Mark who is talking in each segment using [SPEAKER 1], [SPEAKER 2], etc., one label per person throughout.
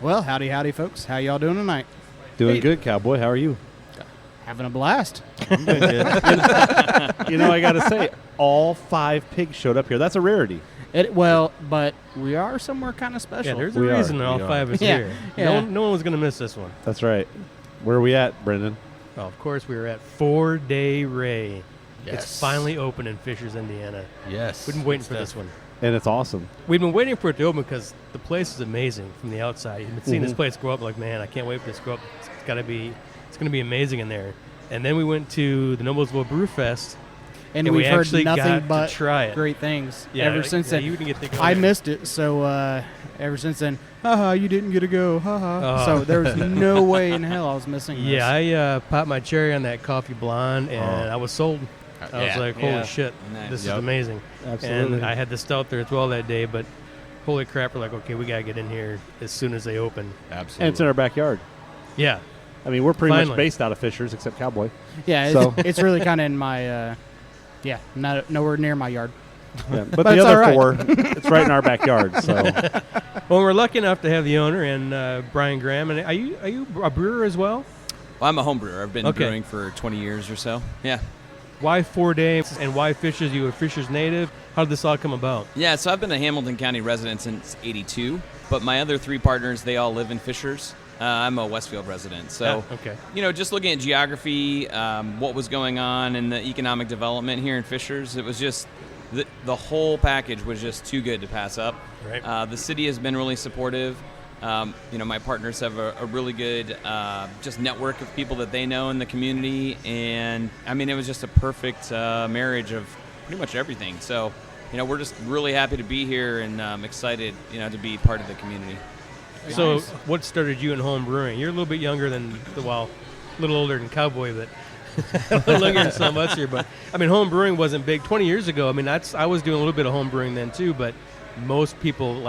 [SPEAKER 1] Well, howdy, folks. How y'all doing tonight?
[SPEAKER 2] Doing good, Cowboy. How are you?
[SPEAKER 1] Having a blast.
[SPEAKER 2] I'm doing good. I got to say, all 5 pigs showed up here. That's a rarity.
[SPEAKER 1] But we are somewhere kind of special.
[SPEAKER 3] Yeah, there's a reason all 5 is here.
[SPEAKER 1] Yeah.
[SPEAKER 3] No one was going to miss this one.
[SPEAKER 2] That's right. Where are we at, Brendan?
[SPEAKER 3] Well, of course, we were at 4 Day Ray.
[SPEAKER 4] Yes.
[SPEAKER 3] It's finally open in Fishers, Indiana.
[SPEAKER 4] Yes.
[SPEAKER 3] We've been waiting for this one.
[SPEAKER 2] And it's awesome.
[SPEAKER 3] We've been waiting for it to open because the place is amazing from the outside. You've been seeing this place grow up like, man, I can't wait for this to grow up. It's going to be amazing in there. And then we went to the Noblesville Brew Fest.
[SPEAKER 1] And
[SPEAKER 3] we
[SPEAKER 1] we've heard
[SPEAKER 3] actually
[SPEAKER 1] nothing
[SPEAKER 3] got
[SPEAKER 1] but
[SPEAKER 3] to try it.
[SPEAKER 1] great things
[SPEAKER 3] Since
[SPEAKER 1] then.
[SPEAKER 3] You didn't get to go
[SPEAKER 1] I
[SPEAKER 3] there.
[SPEAKER 1] missed it, so ever since then, you didn't get to go, So there was no way in hell I was missing this.
[SPEAKER 3] Yeah, I popped my cherry on that coffee blonde, and I was sold. I was like, holy shit, this is amazing.
[SPEAKER 2] Absolutely.
[SPEAKER 3] And I had the stout there as well that day, but holy crap, we're like, okay, we got to get in here as soon as they open.
[SPEAKER 4] Absolutely.
[SPEAKER 2] And it's in our backyard.
[SPEAKER 3] Yeah.
[SPEAKER 2] I mean, we're pretty much based out of Fishers, except Cowboy.
[SPEAKER 1] Yeah, it's really kind of in my, nowhere near my yard.
[SPEAKER 2] Yeah, but the other
[SPEAKER 1] right.
[SPEAKER 2] 4, it's right in our backyard. So,
[SPEAKER 3] Well, we're lucky enough to have the owner and Brian Graham. And are you a brewer as well?
[SPEAKER 5] Well, I'm a home brewer. I've been brewing for 20 years or so. Yeah.
[SPEAKER 3] Why 4 Day and why Fishers? You a Fishers native? How did this all come about?
[SPEAKER 5] Yeah, so I've been a Hamilton County resident since '82, but my other 3 partners, they all live in Fishers. I'm a Westfield resident. So, just looking at geography, what was going on in the economic development here in Fishers, it was just the whole package was just too good to pass up.
[SPEAKER 3] Right.
[SPEAKER 5] The city has been really supportive. My partners have a really good just network of people that they know in the community, and I mean, it was just a perfect marriage of pretty much everything. So, we're just really happy to be here and excited, to be part of the community.
[SPEAKER 3] So, what started you in home brewing? You're a little bit younger than, a little older than Cowboy, but a little younger than some of us here. But I mean, home brewing wasn't big 20 years ago. I mean, I was doing a little bit of home brewing then too, but a lot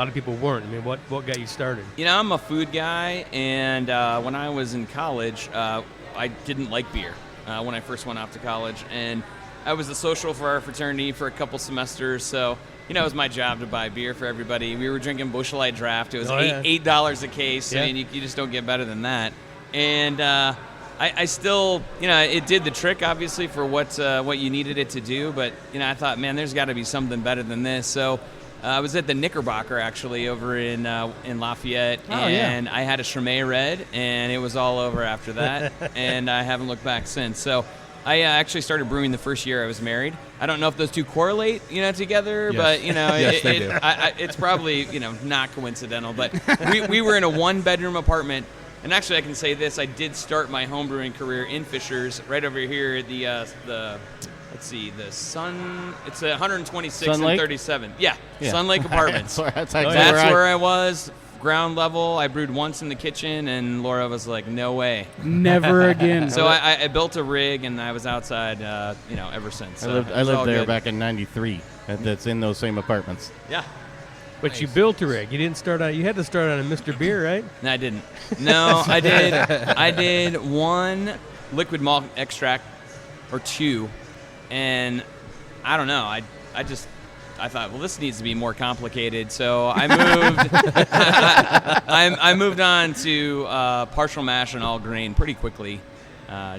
[SPEAKER 3] of people weren't. I mean, what got you started?
[SPEAKER 5] I'm a food guy, and when I was in college, I didn't like beer when I first went off to college, and I was the social for our fraternity for a couple semesters, so it was my job to buy beer for everybody. We were drinking Busch Light Draft. It was $8 a case.
[SPEAKER 3] Yeah.
[SPEAKER 5] I mean, you just don't get better than that. And I still, it did the trick, obviously, for what you needed it to do. But, I thought, man, there's got to be something better than this. So I was at the Knickerbocker, actually, over in Lafayette. And I had a Chimay Red, and it was all over after that. And I haven't looked back since. So I actually started brewing the first year I was married. I don't know if those two correlate, together, but
[SPEAKER 4] Yes, they do.
[SPEAKER 5] it's probably not coincidental. But we were in a 1-bedroom apartment, and actually I can say this: I did start my homebrewing career in Fishers, right over here. The Sun. It's 126
[SPEAKER 4] Sun Lake?
[SPEAKER 5] and 37. Yeah, Sun Lake Apartments.
[SPEAKER 4] That's
[SPEAKER 5] where I was. Ground level. I brewed once in the kitchen, and Laura was like, "No way,
[SPEAKER 1] never again."
[SPEAKER 5] So I built a rig, and I was outside, ever since.
[SPEAKER 4] I lived there back in '93. That's in those same apartments.
[SPEAKER 5] Yeah,
[SPEAKER 3] But you built a rig. You didn't start on. You had to start on a Mr. Beer, right?
[SPEAKER 5] No, I didn't. No, I did. I did 1 liquid malt extract or 2, and I don't know. I thought, well, this needs to be more complicated, so I moved. I moved on to partial mash and all grain pretty quickly,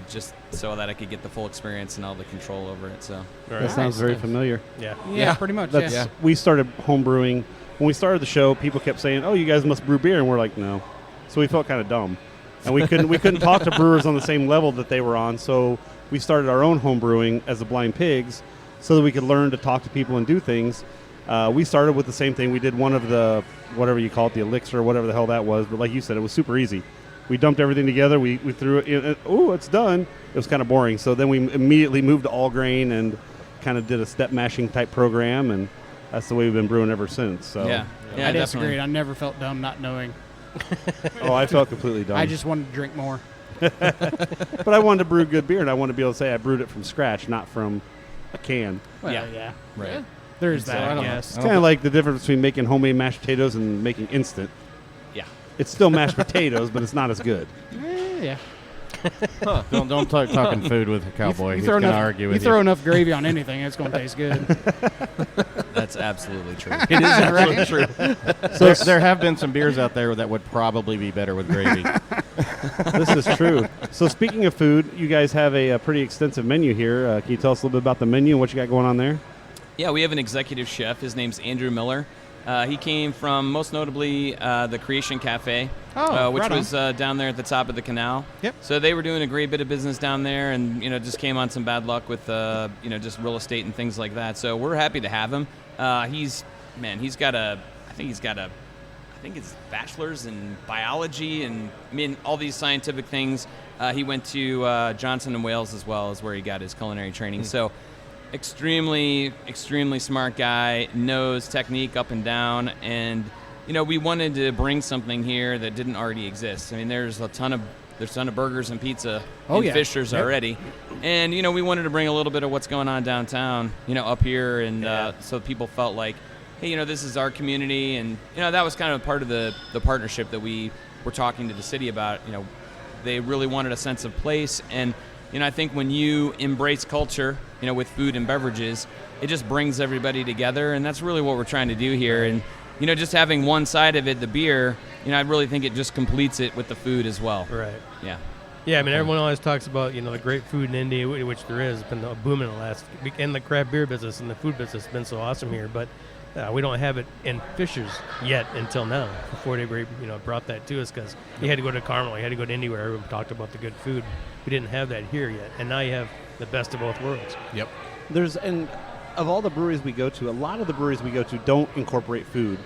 [SPEAKER 5] just so that I could get the full experience and all the control over it. So
[SPEAKER 2] that sounds very familiar.
[SPEAKER 1] Yeah, pretty much.
[SPEAKER 2] We started home brewing. When we started the show, people kept saying, "Oh, you guys must brew beer," and we're like, "No." So we felt kind of dumb, and we couldn't talk to brewers on the same level that they were on. So we started our own home brewing as the Blind Pigs, so that we could learn to talk to people and do things. We started with the same thing. We did one of the, whatever you call it, the elixir, whatever the hell that was. But like you said, it was super easy. We dumped everything together. We threw it in. Oh, it's done. It was kind of boring. So then we immediately moved to all grain and kind of did a step mashing type program. And that's the way we've been brewing ever since. So
[SPEAKER 5] yeah,
[SPEAKER 1] I disagree. I never felt dumb not knowing.
[SPEAKER 2] Oh, I felt completely dumb.
[SPEAKER 1] I just wanted to drink more.
[SPEAKER 2] But I wanted to brew good beer, and I wanted to be able to say I brewed it from scratch, not from a can.
[SPEAKER 1] Well, yeah.
[SPEAKER 4] Right.
[SPEAKER 1] Yeah. There's that, I guess.
[SPEAKER 2] It's kind of like the difference between making homemade mashed potatoes and making instant.
[SPEAKER 5] Yeah.
[SPEAKER 2] It's still mashed potatoes, but it's not as good.
[SPEAKER 1] Yeah.
[SPEAKER 4] Don't start talking food with a cowboy. He's
[SPEAKER 1] throw
[SPEAKER 4] going to
[SPEAKER 1] enough-
[SPEAKER 4] argue
[SPEAKER 1] you
[SPEAKER 4] with
[SPEAKER 1] throw
[SPEAKER 4] you.
[SPEAKER 1] enough gravy on anything, it's going to taste good.
[SPEAKER 5] That's absolutely true.
[SPEAKER 6] It is absolutely true.
[SPEAKER 4] There have been some beers out there that would probably be better with gravy.
[SPEAKER 2] This is true. So speaking of food, you guys have a pretty extensive menu here. Can you tell us a little bit about the menu and what you got going on there?
[SPEAKER 5] Yeah, we have an executive chef. His name's Andrew Miller. He came from, most notably, the Creation Cafe, which
[SPEAKER 1] right on.
[SPEAKER 5] was down there at the top of the canal.
[SPEAKER 1] Yep.
[SPEAKER 5] So they were doing a great bit of business down there, and just came on some bad luck with just real estate and things like that. So we're happy to have him. He's got I think it's bachelor's in biology and all these scientific things. He went to Johnson & Wales as well, is where he got his culinary training. So extremely smart guy, knows technique up and down, and we wanted to bring something here that didn't already exist. I mean, there's a ton of burgers and pizza in Fisher's already, and we wanted to bring a little bit of what's going on downtown, up here, and so people felt like, hey, this is our community, and that was kind of part of the partnership that we were talking to the city about. They really wanted a sense of place, and I think when you embrace culture, with food and beverages, it just brings everybody together, and that's really what we're trying to do here. And just having one side of it, the beer, I really think it just completes it with the food as well.
[SPEAKER 3] Right.
[SPEAKER 5] Yeah.
[SPEAKER 3] Yeah, I mean, everyone always talks about, the great food in India, which there is, been a boom in the last, and the craft beer business and the food business has been so awesome here, but we don't have it in Fisher's yet until now. Four Day Ray, brought that to us because you had to go to Carmel, you had to go to anywhere. Everyone talked about the good food. We didn't have that here yet, and now you have the best of both worlds.
[SPEAKER 6] Yep.
[SPEAKER 2] And of all the breweries we go to, a lot of the breweries we go to don't incorporate food.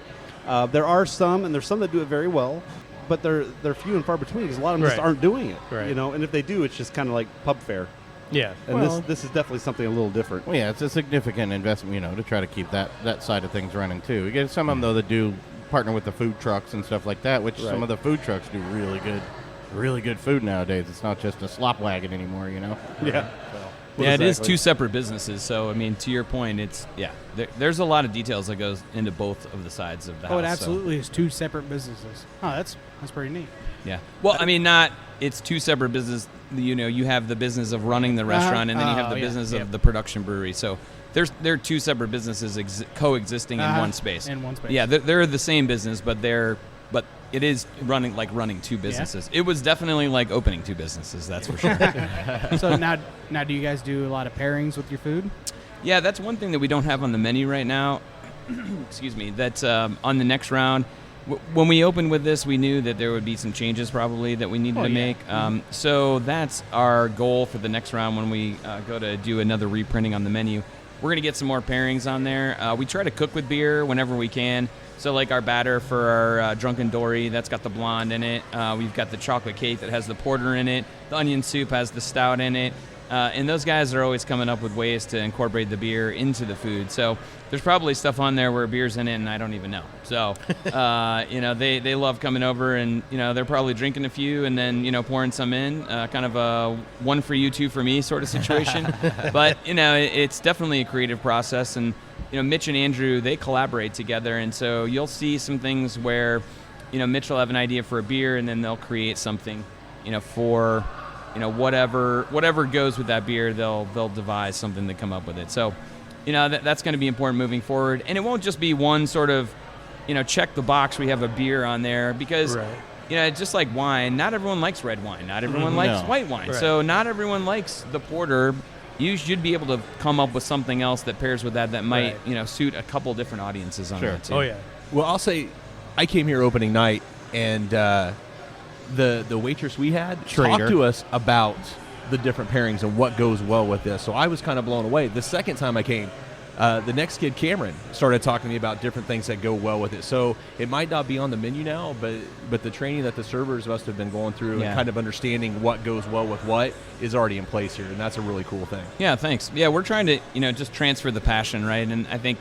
[SPEAKER 2] There are some, and there's some that do it very well, but they're few and far between because a lot of them just aren't doing it.
[SPEAKER 3] Right.
[SPEAKER 2] And if they do, it's just kind of like pub fare.
[SPEAKER 3] Yeah.
[SPEAKER 2] And this is definitely something a little different.
[SPEAKER 4] Well, yeah, it's a significant investment, to try to keep that side of things running too. You get some of them though that do partner with the food trucks and stuff like that, which some of the food trucks do really good food nowadays. It's not just a slop wagon anymore,
[SPEAKER 2] Yeah.
[SPEAKER 5] Yeah, it is two separate businesses. So, I mean, to your point, it's, there's a lot of details that goes into both of the sides of the house.
[SPEAKER 1] It absolutely is two separate businesses. Oh, that's pretty neat.
[SPEAKER 5] Yeah. Well, I mean, it's two separate businesses. You have the business of running the restaurant, and then you have the business of the production brewery. So they're two separate businesses coexisting in one space.
[SPEAKER 1] In one space.
[SPEAKER 5] Yeah, they're the same business, but it is running two businesses. It was definitely like opening two businesses, that's for sure.
[SPEAKER 1] So now do you guys do a lot of pairings with your food?
[SPEAKER 5] Yeah, that's one thing that we don't have on the menu right now. Excuse me. That's on the next round. When we opened with this, we knew that there would be some changes probably that we needed to make. So that's our goal for the next round when we go to do another reprinting on the menu. We're going to get some more pairings on there. We try to cook with beer whenever we can. So like our batter for our Drunken Dory, that's got the blonde in it. We've got the chocolate cake that has the porter in it. The onion soup has the stout in it. And those guys are always coming up with ways to incorporate the beer into the food. So there's probably stuff on there where beer's in it and I don't even know. So, they love coming over and, they're probably drinking a few and then, pouring some in, kind of a one for you, two for me sort of situation. But, it's definitely a creative process. And, Mitch and Andrew, they collaborate together. And so you'll see some things where, Mitch will have an idea for a beer and then they'll create something, for... whatever goes with that beer, they'll devise something to come up with it. So, that's going to be important moving forward. And it won't just be one sort of, check the box, we have a beer on there because, just like wine, not everyone likes red wine. Not everyone likes white wine.
[SPEAKER 3] Right.
[SPEAKER 5] So not everyone likes the porter. You should be able to come up with something else that pairs with that might, suit a couple different audiences on that too.
[SPEAKER 3] Oh, yeah.
[SPEAKER 6] Well, I'll say I came here opening night, and the waitress we had talked to us about the different pairings and what goes well with this. So I was kind of blown away. The second time I came, the next kid, Cameron, started talking to me about different things that go well with it. So it might not be on the menu now, but the training that the servers must have been going through and kind of understanding what goes well with what is already in place here, and that's a really cool thing.
[SPEAKER 5] Yeah, thanks. Yeah, we're trying to, just transfer the passion, right? And I think,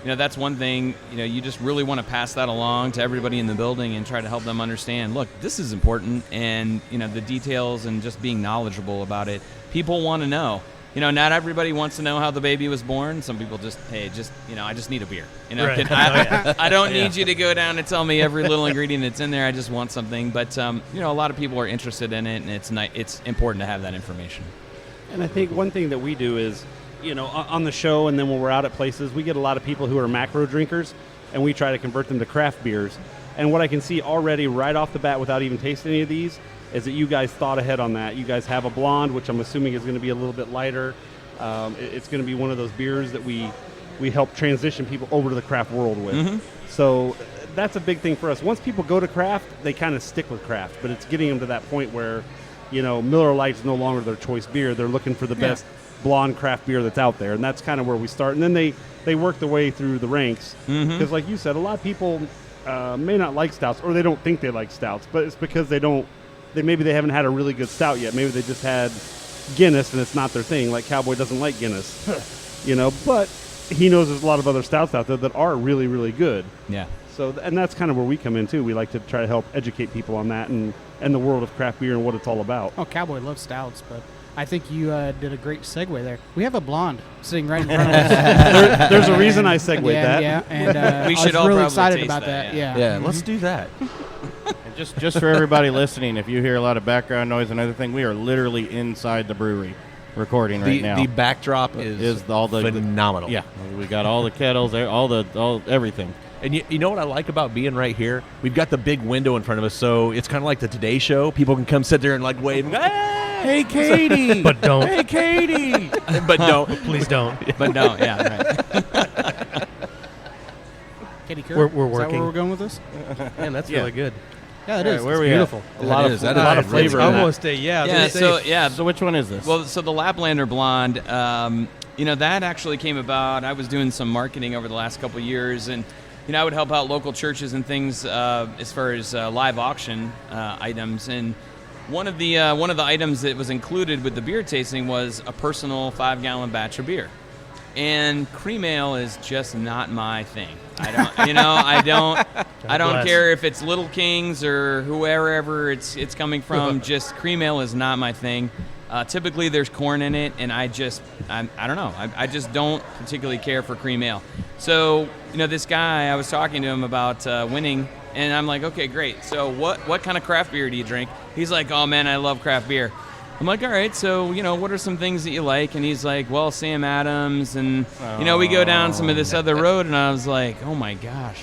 [SPEAKER 5] that's one thing, you just really want to pass that along to everybody in the building and try to help them understand, look, this is important, and, the details and just being knowledgeable about it. People want to know. not everybody wants to know how the baby was born. Some people just, I just need a beer.
[SPEAKER 3] Right.
[SPEAKER 5] I don't need you to go down and tell me every little ingredient that's in there. I just want something. But, a lot of people are interested in it, and it's important to have that information.
[SPEAKER 2] And I think one thing that we do is, on the show and then when we're out at places, we get a lot of people who are macro drinkers, and we try to convert them to craft beers. And what I can see already right off the bat without even tasting any of these is that you guys thought ahead on that. You guys have a blonde, which I'm assuming is going to be a little bit lighter. It's going to be one of those beers that we help transition people over to the craft world with. Mm-hmm. So that's a big thing for us. Once people go to craft, they kind of stick with craft, but it's getting them to that point where, Miller Lite's no longer their choice beer. They're looking for the best blonde craft beer that's out there, and that's kind of where we start. And then they work their way through the ranks, because like you said, a lot of people may not like stouts, or they don't think they like stouts, but it's because maybe they haven't had a really good stout yet. Maybe they just had Guinness and it's not their thing. Like Cowboy doesn't like Guinness, but he knows there's a lot of other stouts out there that are really, really good.
[SPEAKER 5] Yeah.
[SPEAKER 2] So, and that's kind of where we come in too. We like to try to help educate people on that and the world of craft beer and what it's all about.
[SPEAKER 1] Oh, Cowboy loves stouts, but I think you did a great segue there. We have a blonde sitting right in front of us.
[SPEAKER 2] There's a reason I segued that.
[SPEAKER 1] Yeah, and
[SPEAKER 5] we
[SPEAKER 1] I
[SPEAKER 5] should
[SPEAKER 1] was
[SPEAKER 5] all
[SPEAKER 1] really
[SPEAKER 5] probably
[SPEAKER 1] excited
[SPEAKER 5] taste
[SPEAKER 1] about
[SPEAKER 5] that,
[SPEAKER 1] that. Yeah,
[SPEAKER 6] Yeah, let's do that.
[SPEAKER 4] And just for everybody listening, if you hear a lot of background noise and other thing, we are literally inside the brewery recording right now.
[SPEAKER 6] The backdrop is
[SPEAKER 4] all the
[SPEAKER 6] phenomenal.
[SPEAKER 4] Yeah, we got all the kettles, all everything.
[SPEAKER 6] And you know what I like about being right here? We've got the big window in front of us, so it's kind of like the Today Show. People can come sit there and like wave. Hey, Katie!
[SPEAKER 3] But don't.
[SPEAKER 6] Hey, Katie! But don't.
[SPEAKER 3] Please don't.
[SPEAKER 5] But no, yeah, right.
[SPEAKER 1] Katie Kerr.
[SPEAKER 3] We're
[SPEAKER 1] Is that
[SPEAKER 3] working.
[SPEAKER 1] where we're going with this?
[SPEAKER 3] Man, that's really good.
[SPEAKER 1] Yeah, it is.
[SPEAKER 2] Where
[SPEAKER 1] It's
[SPEAKER 2] we at?
[SPEAKER 1] beautiful.
[SPEAKER 2] A lot of flavor.
[SPEAKER 3] I
[SPEAKER 2] in that.
[SPEAKER 3] almost say, I was gonna say,
[SPEAKER 4] So which one is this?
[SPEAKER 5] Well, so the Laplander Blonde, that actually came about. I was doing some marketing over the last couple of years, and I would help out local churches and things as far as live auction items. And one of the items that was included with the beer tasting was a personal 5-gallon batch of beer. And cream ale is just not my thing. I don't care if it's Little Kings or whoever it's coming from. Just cream ale is not my thing. Typically there's corn in it, and I don't know. I just don't particularly care for cream ale. So, this guy, I was talking to him about winning, and I'm like, okay, great. So what kind of craft beer do you drink? He's like, oh man, I love craft beer. I'm like, all right, so, what are some things that you like? And he's like, well, Sam Adams, and, we go down some of this other road, and I was like, oh my gosh,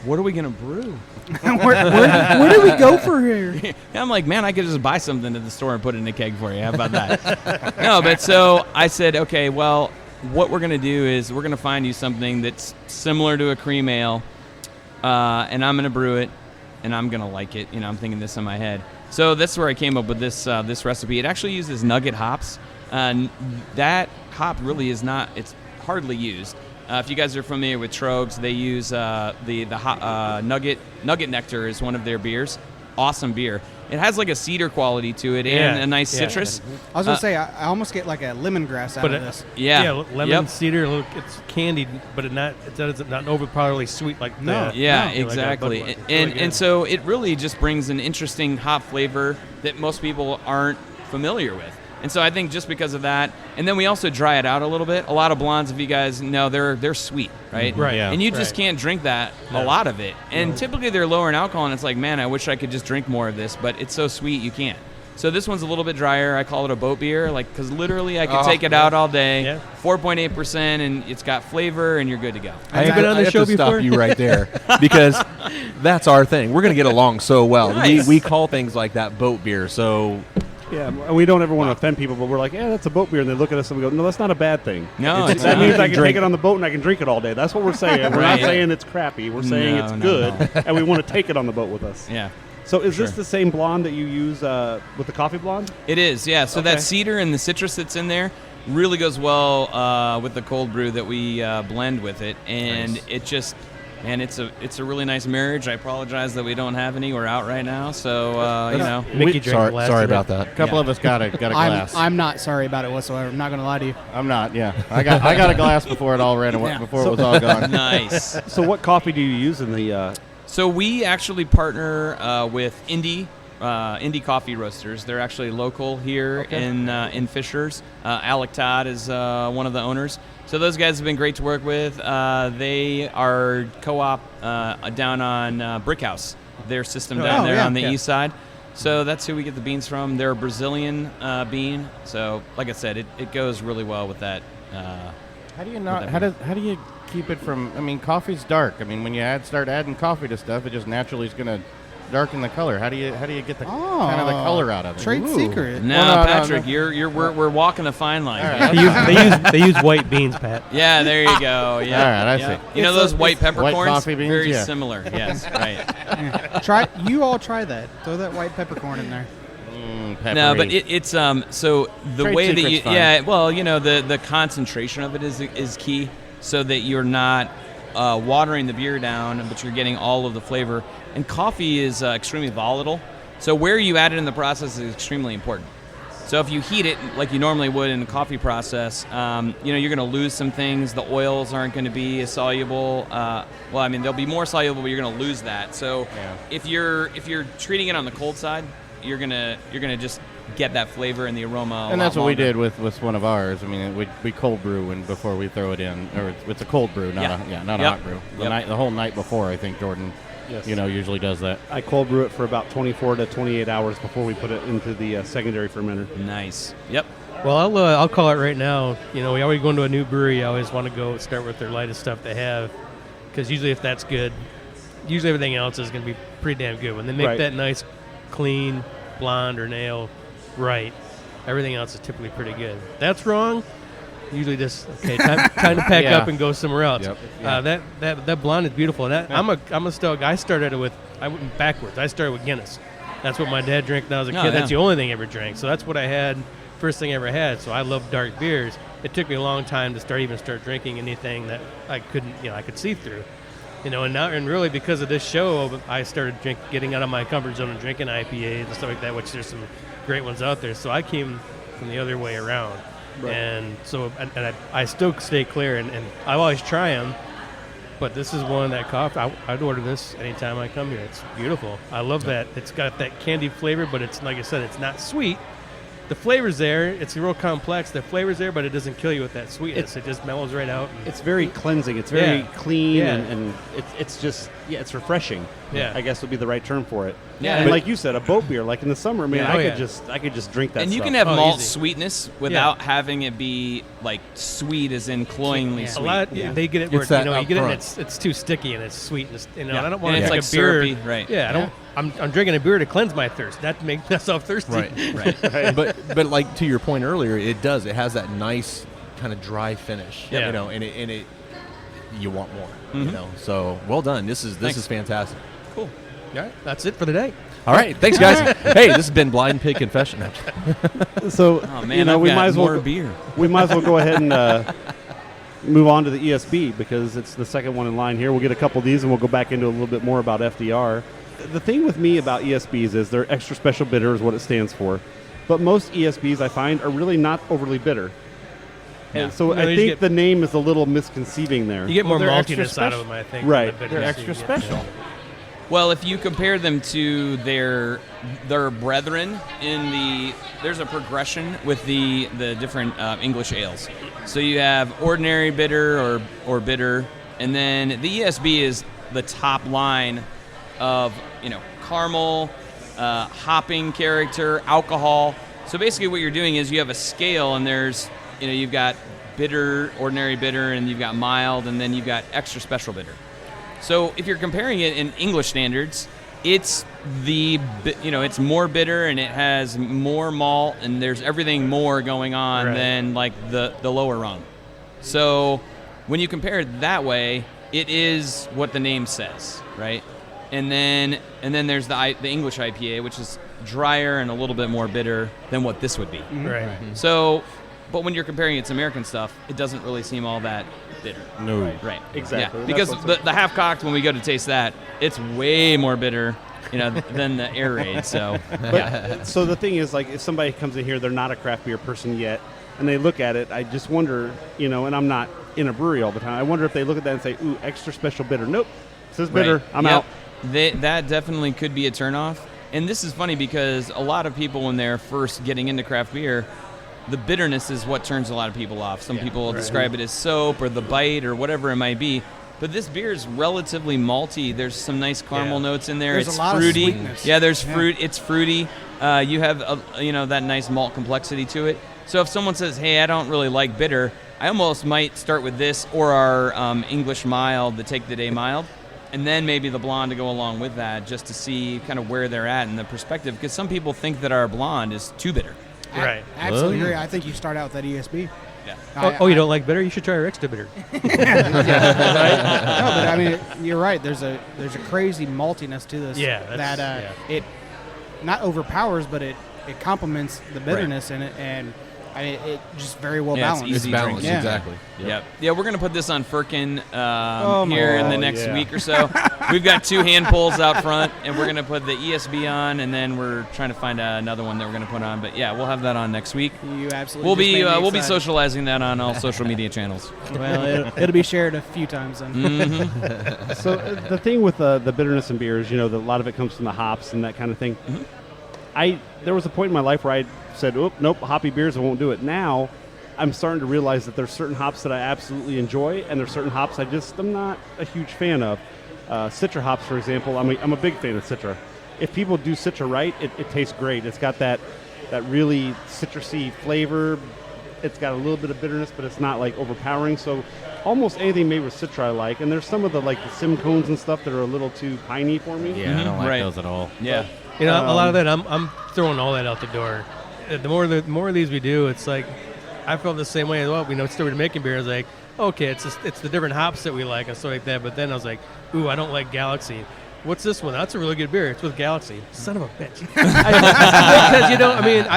[SPEAKER 5] what are we going to brew?
[SPEAKER 1] where do we go for here?
[SPEAKER 5] And I'm like, man, I could just buy something at the store and put it in a keg for you. How about that? No, but so I said, okay, well, what we're going to do is we're going to find you something that's similar to a cream ale, and I'm going to brew it, and I'm going to like it. I'm thinking this in my head. So that's where I came up with this recipe. It actually uses nugget hops. That hop really is not, it's hardly used. If you guys are familiar with Trogs, they use the nugget nectar is one of their beers. Awesome beer. It has like a cedar quality to it and a nice citrus.
[SPEAKER 1] I was going to say, I almost get like a lemongrass out of this.
[SPEAKER 3] Lemon cedar. It's candied, but it's not overpoweringly sweet like that.
[SPEAKER 5] Yeah, exactly.
[SPEAKER 3] Like
[SPEAKER 5] and so it really just brings an interesting hop flavor that most people aren't familiar with. And so I think just because of that, and then we also dry it out a little bit. A lot of blondes, if you guys know, they're sweet, right?
[SPEAKER 3] Right. Yeah.
[SPEAKER 5] And you just can't drink that, a lot of it. And typically they're lower in alcohol, and it's like, man, I wish I could just drink more of this, but it's so sweet you can't. So this one's a little bit drier. I call it a boat beer, because literally I could take it out all day. 4.8%, and it's got flavor, and you're good to go.
[SPEAKER 6] Have you been on the show before? Stop you right there, because that's our thing. We're going to get along so well.
[SPEAKER 5] Nice.
[SPEAKER 6] We call things like that boat beer, so...
[SPEAKER 2] Yeah, and we don't ever want to offend people, but we're like, yeah, that's a boat beer. And they look at us and we go, no, that's not a bad thing.
[SPEAKER 5] No,
[SPEAKER 2] that means I can take it on the boat and I can drink it all day. That's what we're saying. We're not saying it's crappy. We're saying it's good, and we want to take it on the boat with us.
[SPEAKER 5] Yeah.
[SPEAKER 2] So is this the same blonde that you use with the coffee blonde?
[SPEAKER 5] It is, yeah. So that cedar and the citrus that's in there really goes well with the cold brew that we blend with it. And it just... And it's a really nice marriage. I apologize that we don't have any. We're out right now, so
[SPEAKER 3] Mickey drank
[SPEAKER 6] sorry about that.
[SPEAKER 4] A couple of us got a glass.
[SPEAKER 1] I'm not sorry about it whatsoever. I'm not going to lie to you.
[SPEAKER 4] I'm not. Yeah, I got a glass before it all ran away. Before it was all gone.
[SPEAKER 5] Nice.
[SPEAKER 2] So what coffee do you use in the?
[SPEAKER 5] So we actually partner with Indy indie coffee roasters. They're actually local here in Fishers. Alec Todd is one of the owners. So those guys have been great to work with. They are co-op down on Brick House, their system down there on the east side. So that's who we get the beans from. They're a Brazilian bean. So like I said, it goes really well with that.
[SPEAKER 4] How do you not? How do you keep it from? I mean, coffee's dark. I mean, when you start adding coffee to stuff, it just naturally is going to darken the color. How do you get the kind of the color out of it?
[SPEAKER 1] Trade secret.
[SPEAKER 5] No, Patrick, we're walking the fine line.
[SPEAKER 3] They use white beans, Pat.
[SPEAKER 5] Yeah, there you go. Yeah.
[SPEAKER 4] All right, I see.
[SPEAKER 5] You know those white peppercorns?
[SPEAKER 4] White coffee beans,
[SPEAKER 5] very similar. Yes, right.
[SPEAKER 1] Try that. Throw that white peppercorn in there.
[SPEAKER 5] No, but it's so the
[SPEAKER 4] Trade
[SPEAKER 5] way that
[SPEAKER 4] secret's
[SPEAKER 5] you well, you know, the concentration of it is key, so that you're not watering the beer down, but you're getting all of the flavor. And coffee is extremely volatile, so where you add it in the process is extremely important. So if you heat it like you normally would in a coffee process, you know, you're going to lose some things. The oils aren't going to be as soluble. Well, I mean, they'll be more soluble, but you're going to lose that. So if you're treating it on the cold side, you're gonna just get that flavor and the aroma.
[SPEAKER 4] And that's what we did with one of ours. I mean, we cold brew and before we throw it in, or it's a cold brew, not a hot brew. The whole night before, I think Jordan, usually does that.
[SPEAKER 2] I cold brew it for about 24 to 28 hours before we put it into the secondary fermenter.
[SPEAKER 5] Nice. Yep.
[SPEAKER 3] Well, I'll call it right now. You know, we always go into a new brewery. I always want to go start with their lightest stuff they have, because usually if that's good, usually everything else is going to be pretty damn good. When they make that nice, clean blonde or nail right, everything else is typically pretty good. That's wrong. Usually just time to pack up and go somewhere else. Yep. That blonde is beautiful. And I'm a stout guy. I went backwards. I started with Guinness. That's what my dad drank when I was a kid. That's the only thing I ever drank. So that's what I had, first thing I ever had. So I love dark beers. It took me a long time to start drinking anything that I could see through. You know, and really because of this show, I started getting out of my comfort zone and drinking IPAs and stuff like that, which there's some great ones out there. So I came from the other way around. Right. And so I still stay clear, and I always try them. But this is one that coffee, I'd order this anytime I come here. It's beautiful. I love that. It's got that candy flavor, but it's, like I said, it's not sweet. The flavor's there. It's real complex. The flavor's there, but it doesn't kill you with that sweetness. It just mellows right out.
[SPEAKER 2] It's very cleansing. It's very clean, and it's just, it's refreshing.
[SPEAKER 3] Yeah,
[SPEAKER 2] I guess would be the right term for it.
[SPEAKER 5] Yeah,
[SPEAKER 2] and like you said, a boat beer, like in the summer, man, I could just drink that.
[SPEAKER 5] And you
[SPEAKER 2] stuff.
[SPEAKER 5] can have malt
[SPEAKER 3] easy.
[SPEAKER 5] sweetness without having it be like sweet, as in cloyingly sweet.
[SPEAKER 3] A lot, they get it where you get it, and it's too sticky and it's sweet. And I don't want to drink a beer.
[SPEAKER 5] Syrupy, right?
[SPEAKER 3] Yeah, I don't. I'm drinking a beer to cleanse my thirst, not to make myself thirsty.
[SPEAKER 6] Right. But like to your point earlier, it has that nice kind of dry finish.
[SPEAKER 3] Yeah.
[SPEAKER 6] You know, and it you want more. Mm-hmm. You know, so well done. This is fantastic.
[SPEAKER 3] Cool. All right, that's it for the day.
[SPEAKER 6] All right, thanks guys. Hey, this has been Blind Pig Confession.
[SPEAKER 2] So we might as well
[SPEAKER 5] more beer.
[SPEAKER 2] We might as well go ahead and move on to the ESB, because it's the second one in line here. We'll get a couple of these and we'll go back into a little bit more about FDR. The thing with me about ESBs is they're extra special bitter is what it stands for. But most ESBs I find are really not overly bitter.
[SPEAKER 3] Yeah.
[SPEAKER 2] And so I think the name is a little misconceiving there.
[SPEAKER 3] You get more
[SPEAKER 4] they're extra
[SPEAKER 3] maltiness out of them, I think.
[SPEAKER 2] Right.
[SPEAKER 4] They're extra special.
[SPEAKER 5] Well, if you compare them to their brethren there's a progression with the different English ales. So you have ordinary bitter or bitter, and then the ESB is the top line of caramel, hopping character, alcohol. So basically, what you're doing is you have a scale, and there's you've got bitter, ordinary bitter, and you've got mild, and then you've got extra special bitter. So if you're comparing it in English standards, it's it's more bitter and it has more malt and there's everything more going on than like the lower rung. So when you compare it that way, it is what the name says, right? And then there's the English IPA, which is drier and a little bit more bitter than what this would be.
[SPEAKER 3] Mm-hmm. Right. Mm-hmm.
[SPEAKER 5] So, but when you're comparing it to American stuff, it doesn't really seem all that bitter.
[SPEAKER 4] No.
[SPEAKER 5] Right.
[SPEAKER 2] Exactly.
[SPEAKER 5] Yeah. Because the half cocked, when we go to taste that, it's way more bitter, than the air raid. So.
[SPEAKER 2] So the thing is, like, if somebody comes in here, they're not a craft beer person yet, and they look at it, I just wonder, and I'm not in a brewery all the time. I wonder if they look at that and say, "Ooh, extra special bitter." Nope, it says bitter.
[SPEAKER 5] Right.
[SPEAKER 2] I'm out.
[SPEAKER 5] That definitely could be a turnoff. And this is funny because a lot of people, when they're first getting into craft beer, the bitterness is what turns a lot of people off. Some people describe it as soap or the bite or whatever it might be. But this beer is relatively malty. There's some nice caramel notes in there.
[SPEAKER 1] There's
[SPEAKER 5] it's
[SPEAKER 1] a lot
[SPEAKER 5] fruity.
[SPEAKER 1] of sweetness.
[SPEAKER 5] Yeah, there's fruit. It's fruity. You have that nice malt complexity to it. So if someone says, "Hey, I don't really like bitter," I almost might start with this or our English mild, the Take the Day mild, and then maybe the blonde to go along with that, just to see kind of where they're at in the perspective. Because some people think that our blonde is too bitter.
[SPEAKER 3] Right.
[SPEAKER 1] I absolutely agree. I think you start out with that ESB.
[SPEAKER 5] Yeah.
[SPEAKER 3] You don't like bitter? You should try our extra bitter.
[SPEAKER 1] No, but I mean, you're right. There's a crazy maltiness to this.
[SPEAKER 3] Yeah,
[SPEAKER 1] it not overpowers, but it complements the bitterness in it, and I mean, it just very well
[SPEAKER 5] Yeah, it's
[SPEAKER 1] balanced.
[SPEAKER 5] easy
[SPEAKER 6] It's balanced,
[SPEAKER 1] Yeah.
[SPEAKER 6] exactly.
[SPEAKER 5] Yep. Yeah, we're going to put this on Firkin
[SPEAKER 1] my
[SPEAKER 5] here in the
[SPEAKER 1] God.
[SPEAKER 5] next
[SPEAKER 2] Yeah.
[SPEAKER 5] week or so. We've got 2 hand pulls out front, and we're going to put the ESB on, and then we're trying to find another one that we're going to put on. But yeah, we'll have that on next week.
[SPEAKER 1] You absolutely.
[SPEAKER 5] We'll be socializing that on all social media channels.
[SPEAKER 1] Well, it'll be shared a few times then.
[SPEAKER 2] So the thing with the bitterness in beers, a lot of it comes from the hops and that kind of thing. There was a point in my life where I said, "Oh, nope, hoppy beers, I won't do it." Now, I'm starting to realize that there's certain hops that I absolutely enjoy, and there's certain hops I'm not a huge fan of. Citra hops, for example, I'm a big fan of Citra. If people do Citra right, it tastes great. It's got that really citrusy flavor. It's got a little bit of bitterness, but it's not like overpowering. So almost anything made with Citra I like. And there's some of the sim cones and stuff that are a little too piney for me.
[SPEAKER 4] Yeah, I don't like
[SPEAKER 5] Right.
[SPEAKER 4] those at all.
[SPEAKER 5] Yeah.
[SPEAKER 3] A lot of that, I'm throwing all that out the door. The more of these we do, it's like, I felt the same way as well. We started making beer. I was like, okay, it's the different hops that we like and stuff like that. But then I was like, ooh, I don't like Galaxy. What's this one? That's a really good beer. It's with Galaxy. Son of a bitch. Because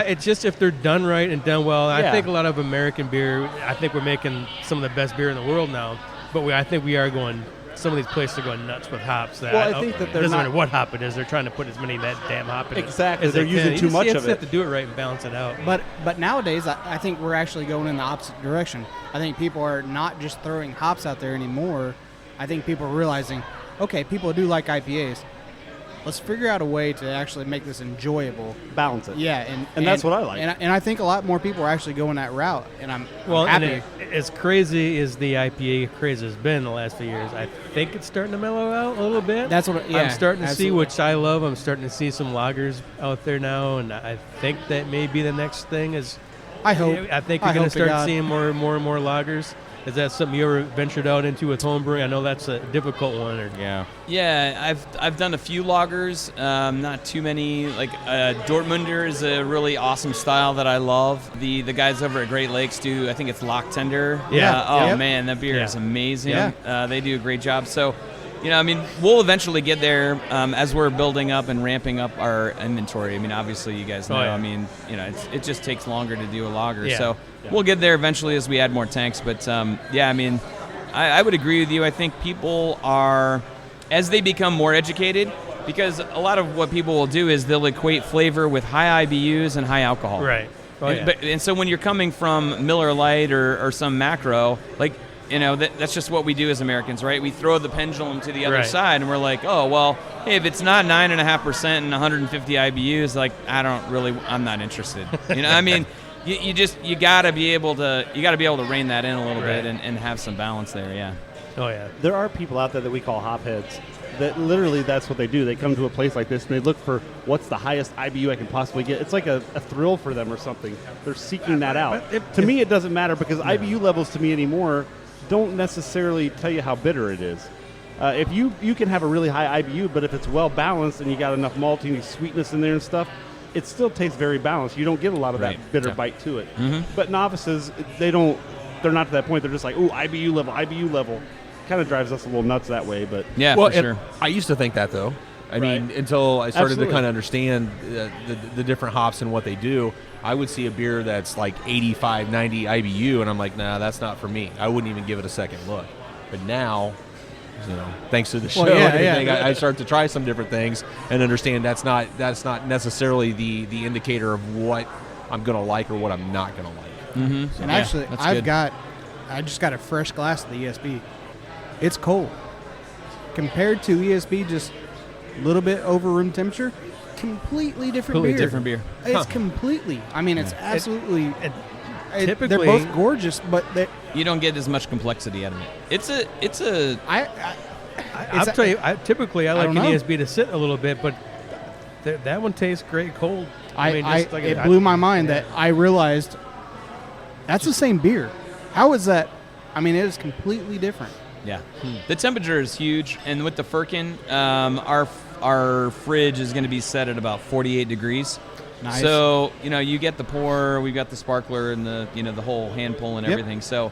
[SPEAKER 3] it's just if they're done right and done well. I think a lot of American beer. I think we're making some of the best beer in the world now. But I think we are going. Some of these places are going nuts with hops.
[SPEAKER 2] Well, I think that
[SPEAKER 3] it
[SPEAKER 2] they're
[SPEAKER 3] doesn't
[SPEAKER 2] not-
[SPEAKER 3] matter what hop it is. They're trying to put as many of that damn hop in it
[SPEAKER 2] Exactly.
[SPEAKER 3] as
[SPEAKER 2] They're
[SPEAKER 3] they
[SPEAKER 2] using
[SPEAKER 3] can.
[SPEAKER 2] too much
[SPEAKER 3] You
[SPEAKER 2] of
[SPEAKER 3] just
[SPEAKER 2] it.
[SPEAKER 3] have to do it right and balance it out.
[SPEAKER 1] But nowadays, I think we're actually going in the opposite direction. I think people are not just throwing hops out there anymore. I think people are realizing, okay, people do like IPAs. Let's figure out a way to actually make this enjoyable.
[SPEAKER 2] Balance it.
[SPEAKER 1] Yeah,
[SPEAKER 2] And that's what I like.
[SPEAKER 1] And I think a lot more people are actually going that route, and I'm
[SPEAKER 3] Well,
[SPEAKER 1] happy.
[SPEAKER 3] and as crazy as the IPA craze has been the last few years, I think it's starting to mellow out a little bit.
[SPEAKER 1] That's what. Yeah,
[SPEAKER 3] I'm starting to see,
[SPEAKER 1] absolutely.
[SPEAKER 3] which I love. I'm starting to see some lagers out there now, and I think that may be the next thing.
[SPEAKER 1] I hope.
[SPEAKER 3] I think
[SPEAKER 1] I
[SPEAKER 3] we're going
[SPEAKER 1] hope
[SPEAKER 3] to start
[SPEAKER 1] God.
[SPEAKER 3] seeing more and more lagers. Is that something you ever ventured out into with homebrewing? I know that's a difficult one.
[SPEAKER 4] Yeah.
[SPEAKER 5] Yeah, I've done a few lagers, not too many. Like Dortmunder is a really awesome style that I love. The guys over at Great Lakes do, I think it's Lock Tender.
[SPEAKER 3] Yeah.
[SPEAKER 5] Oh
[SPEAKER 1] Yep.
[SPEAKER 5] man, that beer is
[SPEAKER 3] Yeah.
[SPEAKER 5] amazing.
[SPEAKER 1] Yeah.
[SPEAKER 5] They do a great job. So, we'll eventually get there as we're building up and ramping up our inventory. Obviously, you guys know.
[SPEAKER 3] Oh, yeah.
[SPEAKER 5] It just takes longer to do a lager.
[SPEAKER 3] Yeah.
[SPEAKER 5] So we'll get there eventually as we add more tanks. But I would agree with you. I think people are, as they become more educated, because a lot of what people will do is they'll equate flavor with high IBUs and high alcohol.
[SPEAKER 3] Right. Oh, yeah.
[SPEAKER 5] And so when you're coming from Miller Lite or some macro, that's just what we do as Americans, right? We throw the pendulum to the other
[SPEAKER 3] Right.
[SPEAKER 5] side, and we're like, oh, well, hey, if it's not 9.5% and 150 IBUs, I'm not interested. You gotta be able to rein that in a little
[SPEAKER 3] Right.
[SPEAKER 5] bit and have some balance there. Yeah.
[SPEAKER 3] Oh, yeah.
[SPEAKER 2] There are people out there that we call hopheads that literally that's what they do. They come to a place like this and they look for what's the highest IBU I can possibly get. It's like a thrill for them or something. They're seeking that out. To me, it doesn't matter because IBU levels to me anymore don't necessarily tell you how bitter it is. If you can have a really high IBU, but if it's well balanced and you got enough malty sweetness in there and stuff, it still tastes very balanced. You don't get a lot of
[SPEAKER 5] Right.
[SPEAKER 2] that bitter
[SPEAKER 5] Yeah.
[SPEAKER 2] bite to it. But novices, they're not to that point. They're just like, ooh, IBU level. Kind of drives us a little nuts that way, but
[SPEAKER 5] Yeah,
[SPEAKER 6] Well,
[SPEAKER 5] for
[SPEAKER 6] and
[SPEAKER 5] sure.
[SPEAKER 6] I used to think that though. I mean,
[SPEAKER 2] Right.
[SPEAKER 6] until I started
[SPEAKER 2] Absolutely.
[SPEAKER 6] to kind of understand the different hops and what they do, I would see a beer that's like 85, 90 IBU, and I'm like, nah, that's not for me. I wouldn't even give it a second look. But now, thanks to the show
[SPEAKER 1] Well, yeah,
[SPEAKER 6] and everything,
[SPEAKER 1] yeah.
[SPEAKER 6] I start to try some different things and understand that's not necessarily the indicator of what I'm going to like or what I'm not going to like.
[SPEAKER 5] Mm-hmm.
[SPEAKER 1] And actually,
[SPEAKER 5] that's
[SPEAKER 1] I
[SPEAKER 5] good.
[SPEAKER 1] just got a fresh glass of the ESB. It's cold. Compared to ESB just little bit over room temperature. Completely different beer.
[SPEAKER 5] different beer.
[SPEAKER 1] It's completely. I mean, it's absolutely.
[SPEAKER 3] Typically,
[SPEAKER 1] they're both gorgeous, but
[SPEAKER 5] You don't get as much complexity out of it.
[SPEAKER 3] I'll tell you, typically I like
[SPEAKER 1] don't know.
[SPEAKER 3] ESB to sit a little bit, but that one tastes great cold.
[SPEAKER 1] It blew my mind that I realized that's the same beer. How is that? I mean, it is completely different.
[SPEAKER 5] Yeah. The temperature is huge, and with the Firkin, our fridge is going to be set at about 48 degrees.
[SPEAKER 1] Nice.
[SPEAKER 5] So, you get the pour, we've got the sparkler and the, the whole hand pull and
[SPEAKER 1] Yep.
[SPEAKER 5] everything. So,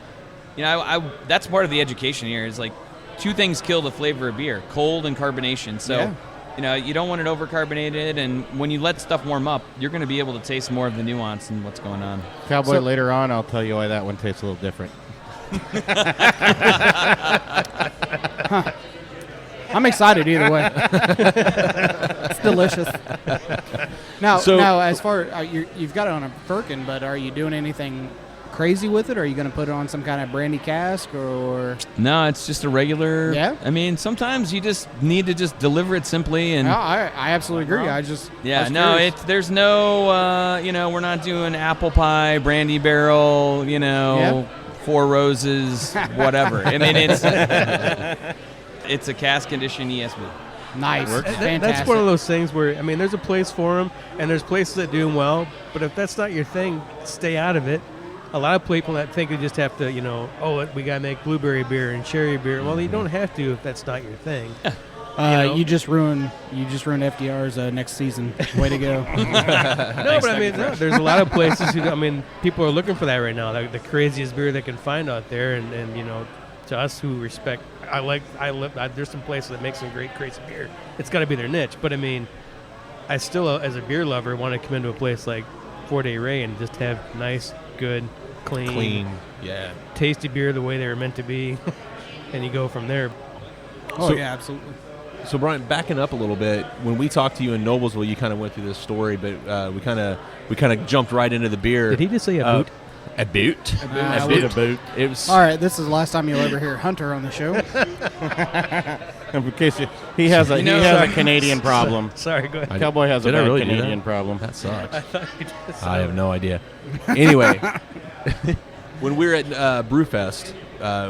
[SPEAKER 5] that's part of the education here is like two things kill the flavor of beer, cold and carbonation. So, you don't want it over-carbonated, and when you let stuff warm up, you're going to be able to taste more of the nuance and what's going on.
[SPEAKER 4] Cowboy, later on, I'll tell you why that one tastes a little different.
[SPEAKER 1] I'm excited either way. It's delicious. Now, as far you've got it on a Firkin, but are you doing anything crazy with it? Are you going to put it on some kind of brandy cask or?
[SPEAKER 5] No, it's just a regular.
[SPEAKER 1] Yeah.
[SPEAKER 5] I mean, sometimes you just need to just deliver it simply and.
[SPEAKER 1] No, I absolutely agree.
[SPEAKER 5] There's no. We're not doing apple pie, brandy barrel. Four Roses, whatever. I mean, it's a cask condition ESB.
[SPEAKER 1] Nice. Fantastic.
[SPEAKER 3] That's one of those things where, I mean, there's a place for them, and there's places that do them well, but if that's not your thing, stay out of it. A lot of people that think they just have to, we got to make blueberry beer and cherry beer. Well, you don't have to if that's not your thing.
[SPEAKER 1] You just ruined FDR's next season. Way to go.
[SPEAKER 3] No, but I mean, there's a lot of places people are looking for that right now. The craziest beer they can find out there, and to us who respect, there's some places that make some great crazy beer. It's got to be their niche. But I mean, I still, as a beer lover, want to come into a place like 4 Day Ray and just have nice, good, clean, tasty beer the way they were meant to be, and you go from there.
[SPEAKER 1] Yeah, absolutely.
[SPEAKER 6] So, Brian, backing up a little bit, when we talked to you in Noblesville, you kind of went through this story, but we kind of jumped right into the beer.
[SPEAKER 3] Did he just say a boot?
[SPEAKER 6] A boot.
[SPEAKER 1] A
[SPEAKER 6] boot. It was
[SPEAKER 1] all right. This is the last time you'll ever hear Hunter on the show.
[SPEAKER 4] In case he has a Canadian problem.
[SPEAKER 3] Sorry, go ahead.
[SPEAKER 4] Cowboy has a bad
[SPEAKER 6] really
[SPEAKER 4] Canadian problem.
[SPEAKER 6] That sucks.
[SPEAKER 3] I thought you just said
[SPEAKER 6] I have no idea. Anyway, when we were at Brewfest,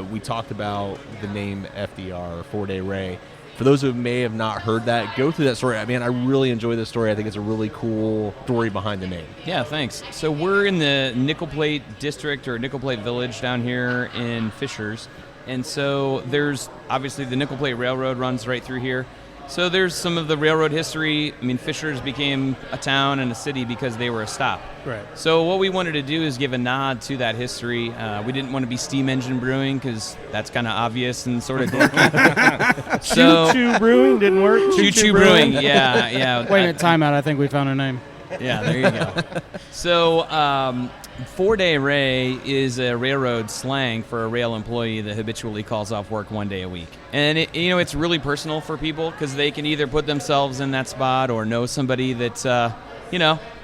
[SPEAKER 6] we talked about the name FDR, 4 Day Ray. For those who may have not heard that, go through that story. I mean, I really enjoy this story. I think it's a really cool story behind the name.
[SPEAKER 5] Yeah, thanks. So we're in the Nickel Plate district or Nickel Plate village down here in Fishers. And so there's obviously the Nickel Plate Railroad runs right through here. So there's some of the railroad history. I mean, Fishers became a town and a city because they were a stop.
[SPEAKER 3] Right.
[SPEAKER 5] So what we wanted to do is give a nod to that history. We didn't want to be steam engine brewing because that's kind of obvious and sort of dorky.
[SPEAKER 2] Choo-choo Brewing didn't work.
[SPEAKER 5] Choo-choo Brewing, yeah.
[SPEAKER 1] Wait a minute, timeout. I think we found a name.
[SPEAKER 5] Yeah, there you go. So 4 Day Ray is a railroad slang for a rail employee that habitually calls off work 1 day a week. And it's really personal for people because they can either put themselves in that spot or know somebody that,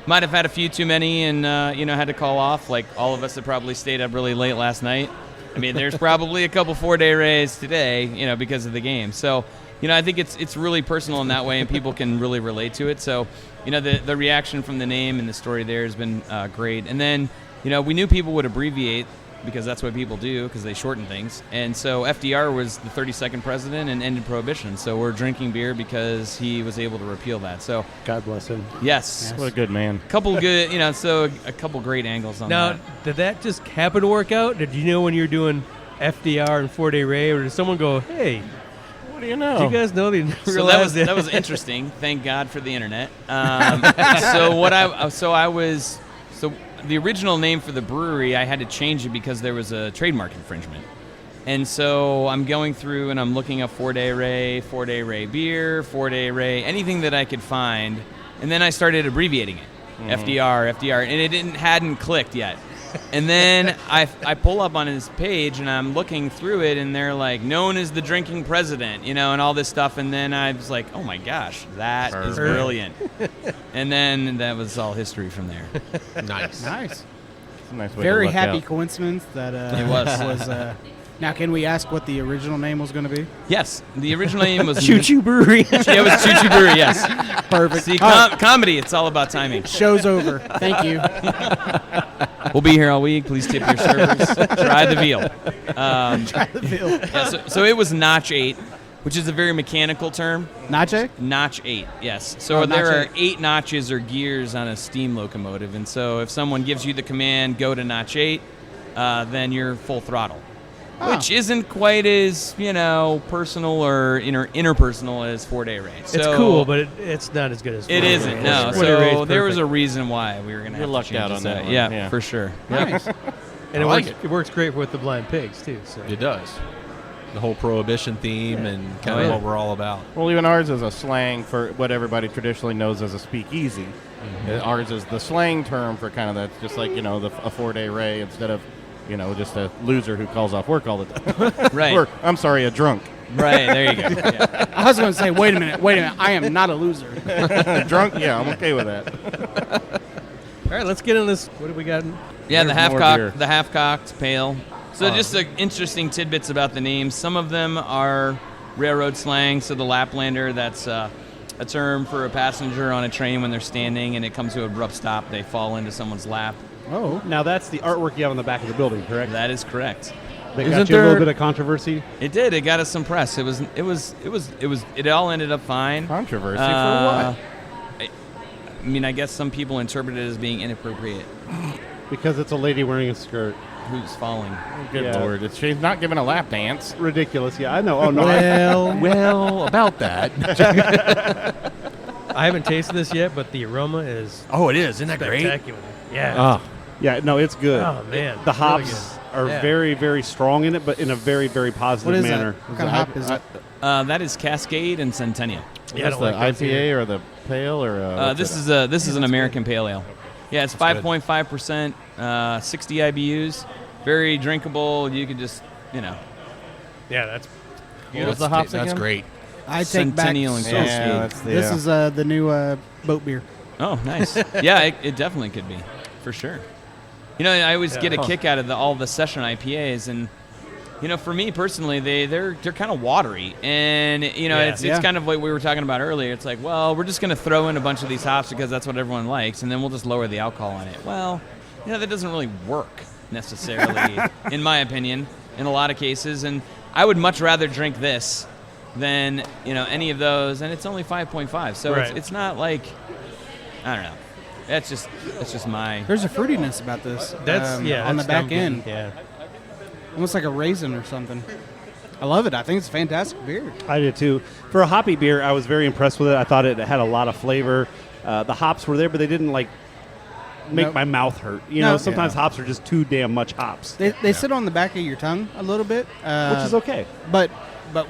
[SPEAKER 5] might have had a few too many and, had to call off, like all of us that probably stayed up really late last night. I mean, there's probably a couple 4 Day Rays today, because of the game. So, I think it's really personal in that way and people can really relate to it. So, the reaction from the name and the story there has been great. And then, we knew people would abbreviate because that's what people do because they shorten things. And so FDR was the 32nd president and ended Prohibition. So we're drinking beer because he was able to repeal that. So
[SPEAKER 2] God bless him.
[SPEAKER 5] Yes.
[SPEAKER 4] What a good man.
[SPEAKER 5] Couple good, so a couple great angles on
[SPEAKER 3] Now,
[SPEAKER 5] that.
[SPEAKER 3] did that just happen to work out? Did you know when you were doing FDR and 4 Day Ray, or did someone go, hey,
[SPEAKER 4] What do you know?
[SPEAKER 3] do you guys know they
[SPEAKER 5] So
[SPEAKER 3] realized
[SPEAKER 5] that was interesting. Thank God for the internet. So the original name for the brewery, I had to change it because there was a trademark infringement. And so I'm going through and I'm looking up 4 Day Ray beer, 4 Day Ray, anything that I could find. And then I started abbreviating it, FDR, and it hadn't clicked yet. And then I pull up on his page and I'm looking through it and they're like, known as the drinking president, and all this stuff. And then I was like, oh my gosh, that is brilliant. And then that was all history from there.
[SPEAKER 6] Nice.
[SPEAKER 1] Nice.
[SPEAKER 4] It's a nice way
[SPEAKER 1] Very
[SPEAKER 4] to look
[SPEAKER 1] happy
[SPEAKER 4] out.
[SPEAKER 1] coincidence that
[SPEAKER 5] It was.
[SPEAKER 1] Now, can we ask what the original name was going to be?
[SPEAKER 5] Yes, the original name was
[SPEAKER 3] Choo Choo Brewery.
[SPEAKER 5] Yeah, it was Choo Choo Brewery. Yes,
[SPEAKER 1] Perfect.
[SPEAKER 5] see, comedy. It's all about timing.
[SPEAKER 1] Show's over. Thank you.
[SPEAKER 5] We'll be here all week. Please tip your servers. Try the veal.
[SPEAKER 1] Try the bill.
[SPEAKER 5] Yeah, so it was Notch 8, which is a very mechanical term.
[SPEAKER 1] Nache?
[SPEAKER 5] Notch 8, yes. So there
[SPEAKER 1] Notch
[SPEAKER 5] are 8 notches or gears on a steam locomotive, and so if someone gives you the command, go to Notch 8, then you're full throttle. Which isn't quite as, personal or interpersonal as 4 Day Ray. So
[SPEAKER 3] It's cool, but it's not as good as 4
[SPEAKER 5] it
[SPEAKER 3] Day
[SPEAKER 5] isn't,
[SPEAKER 3] Ray.
[SPEAKER 5] no.
[SPEAKER 3] 4 Day Ray is
[SPEAKER 5] So there was
[SPEAKER 3] perfect.
[SPEAKER 5] a reason why we were going to have
[SPEAKER 4] lucked
[SPEAKER 5] to change
[SPEAKER 4] out
[SPEAKER 5] this
[SPEAKER 4] on that
[SPEAKER 5] out.
[SPEAKER 4] one,
[SPEAKER 5] Yeah,
[SPEAKER 4] yeah.
[SPEAKER 5] for sure.
[SPEAKER 1] Nice.
[SPEAKER 3] And
[SPEAKER 6] I like
[SPEAKER 3] it works great with the blind pigs, too. So.
[SPEAKER 6] It does. The whole prohibition theme and kind
[SPEAKER 5] Oh,
[SPEAKER 6] of
[SPEAKER 5] yeah.
[SPEAKER 6] what we're all about.
[SPEAKER 4] Well, even ours is a slang for what everybody traditionally knows as a speakeasy. Ours is the slang term for kind of that, just like, a 4 Day Ray instead of, just a loser who calls off work all the time.
[SPEAKER 5] Right.
[SPEAKER 4] Or, I'm sorry, a drunk.
[SPEAKER 5] Right, there you go. Yeah.
[SPEAKER 1] I was going to say, wait a minute. I am not a loser.
[SPEAKER 4] Drunk? Yeah, I'm okay with that.
[SPEAKER 3] All right, let's get in this. What do we got?
[SPEAKER 5] Yeah,
[SPEAKER 4] There's more beer.
[SPEAKER 5] the half-cocked pale. So just interesting tidbits about the names. Some of them are railroad slang. So the Laplander, that's a term for a passenger on a train when they're standing and it comes to an abrupt stop. They fall into someone's lap.
[SPEAKER 1] Oh.
[SPEAKER 2] Now that's the artwork you have on the back of the building, correct?
[SPEAKER 5] That is correct.
[SPEAKER 2] That
[SPEAKER 6] Isn't
[SPEAKER 2] got you a
[SPEAKER 6] there-
[SPEAKER 2] little bit of controversy.
[SPEAKER 5] It did. It got us some press. It all ended up fine.
[SPEAKER 4] Controversy
[SPEAKER 5] Uh,
[SPEAKER 4] for what?
[SPEAKER 5] I guess some people interpret it as being inappropriate.
[SPEAKER 2] Because it's a lady wearing a skirt.
[SPEAKER 5] Who's falling?
[SPEAKER 4] Good
[SPEAKER 2] yeah.
[SPEAKER 4] Lord. She's not giving a lap dance.
[SPEAKER 2] Ridiculous. Yeah, I know. Oh, no.
[SPEAKER 6] Well, about that.
[SPEAKER 3] I haven't tasted this yet, but the aroma is
[SPEAKER 6] Oh, it is. Isn't that great?
[SPEAKER 3] spectacular. Yeah.
[SPEAKER 2] Oh, yeah, no, it's good.
[SPEAKER 3] Oh, man.
[SPEAKER 2] The
[SPEAKER 3] It's really
[SPEAKER 2] hops are
[SPEAKER 3] Yeah.
[SPEAKER 2] very, very strong in it, but in a very, very
[SPEAKER 1] What
[SPEAKER 2] positive
[SPEAKER 1] is
[SPEAKER 2] manner.
[SPEAKER 1] that? What kind of hop is it?
[SPEAKER 5] That is Cascade and Centennial.
[SPEAKER 3] Yeah, I
[SPEAKER 4] Is
[SPEAKER 3] don't
[SPEAKER 4] the
[SPEAKER 3] like those
[SPEAKER 4] IPA
[SPEAKER 3] either.
[SPEAKER 4] or the pale or
[SPEAKER 5] This is an American Pale Ale. Yeah, it's 5.5%, 60 IBUs, very drinkable. You could just,
[SPEAKER 3] Yeah, that's
[SPEAKER 4] What's the hops
[SPEAKER 6] That's
[SPEAKER 4] again?
[SPEAKER 6] great.
[SPEAKER 1] I take back.
[SPEAKER 5] Centennial and
[SPEAKER 4] Yeah,
[SPEAKER 5] Cascade.
[SPEAKER 4] that's the,
[SPEAKER 1] This is the new boat beer.
[SPEAKER 5] Oh, nice. Yeah, it definitely could be, for sure. I always get a kick out of all the session IPAs, and for me personally, they're kind of watery, and it's
[SPEAKER 1] Yeah.
[SPEAKER 5] kind of what we were talking about earlier. It's like, well, we're just going to throw in a bunch of these hops because that's what everyone likes, and then we'll just lower the alcohol on it. Well, that doesn't really work necessarily, in my opinion, in a lot of cases, and I would much rather drink this than any of those, and it's only 5.5, so
[SPEAKER 3] Right.
[SPEAKER 5] it's not like, I don't know. That's just my.
[SPEAKER 1] There's a fruitiness about this.
[SPEAKER 3] that's
[SPEAKER 1] on
[SPEAKER 3] that's
[SPEAKER 1] the back
[SPEAKER 3] dumb good.
[SPEAKER 1] end,
[SPEAKER 3] Yeah.
[SPEAKER 1] almost like a raisin or something. I love it. I think it's a fantastic beer.
[SPEAKER 2] I did too. For a hoppy beer, I was very impressed with it. I thought it had a lot of flavor. The hops were there, but they didn't make
[SPEAKER 1] Nope.
[SPEAKER 2] my mouth hurt.
[SPEAKER 1] No.
[SPEAKER 2] Sometimes hops are just too damn much hops,
[SPEAKER 1] They sit on the back of your tongue a little bit,
[SPEAKER 2] which is okay.
[SPEAKER 1] But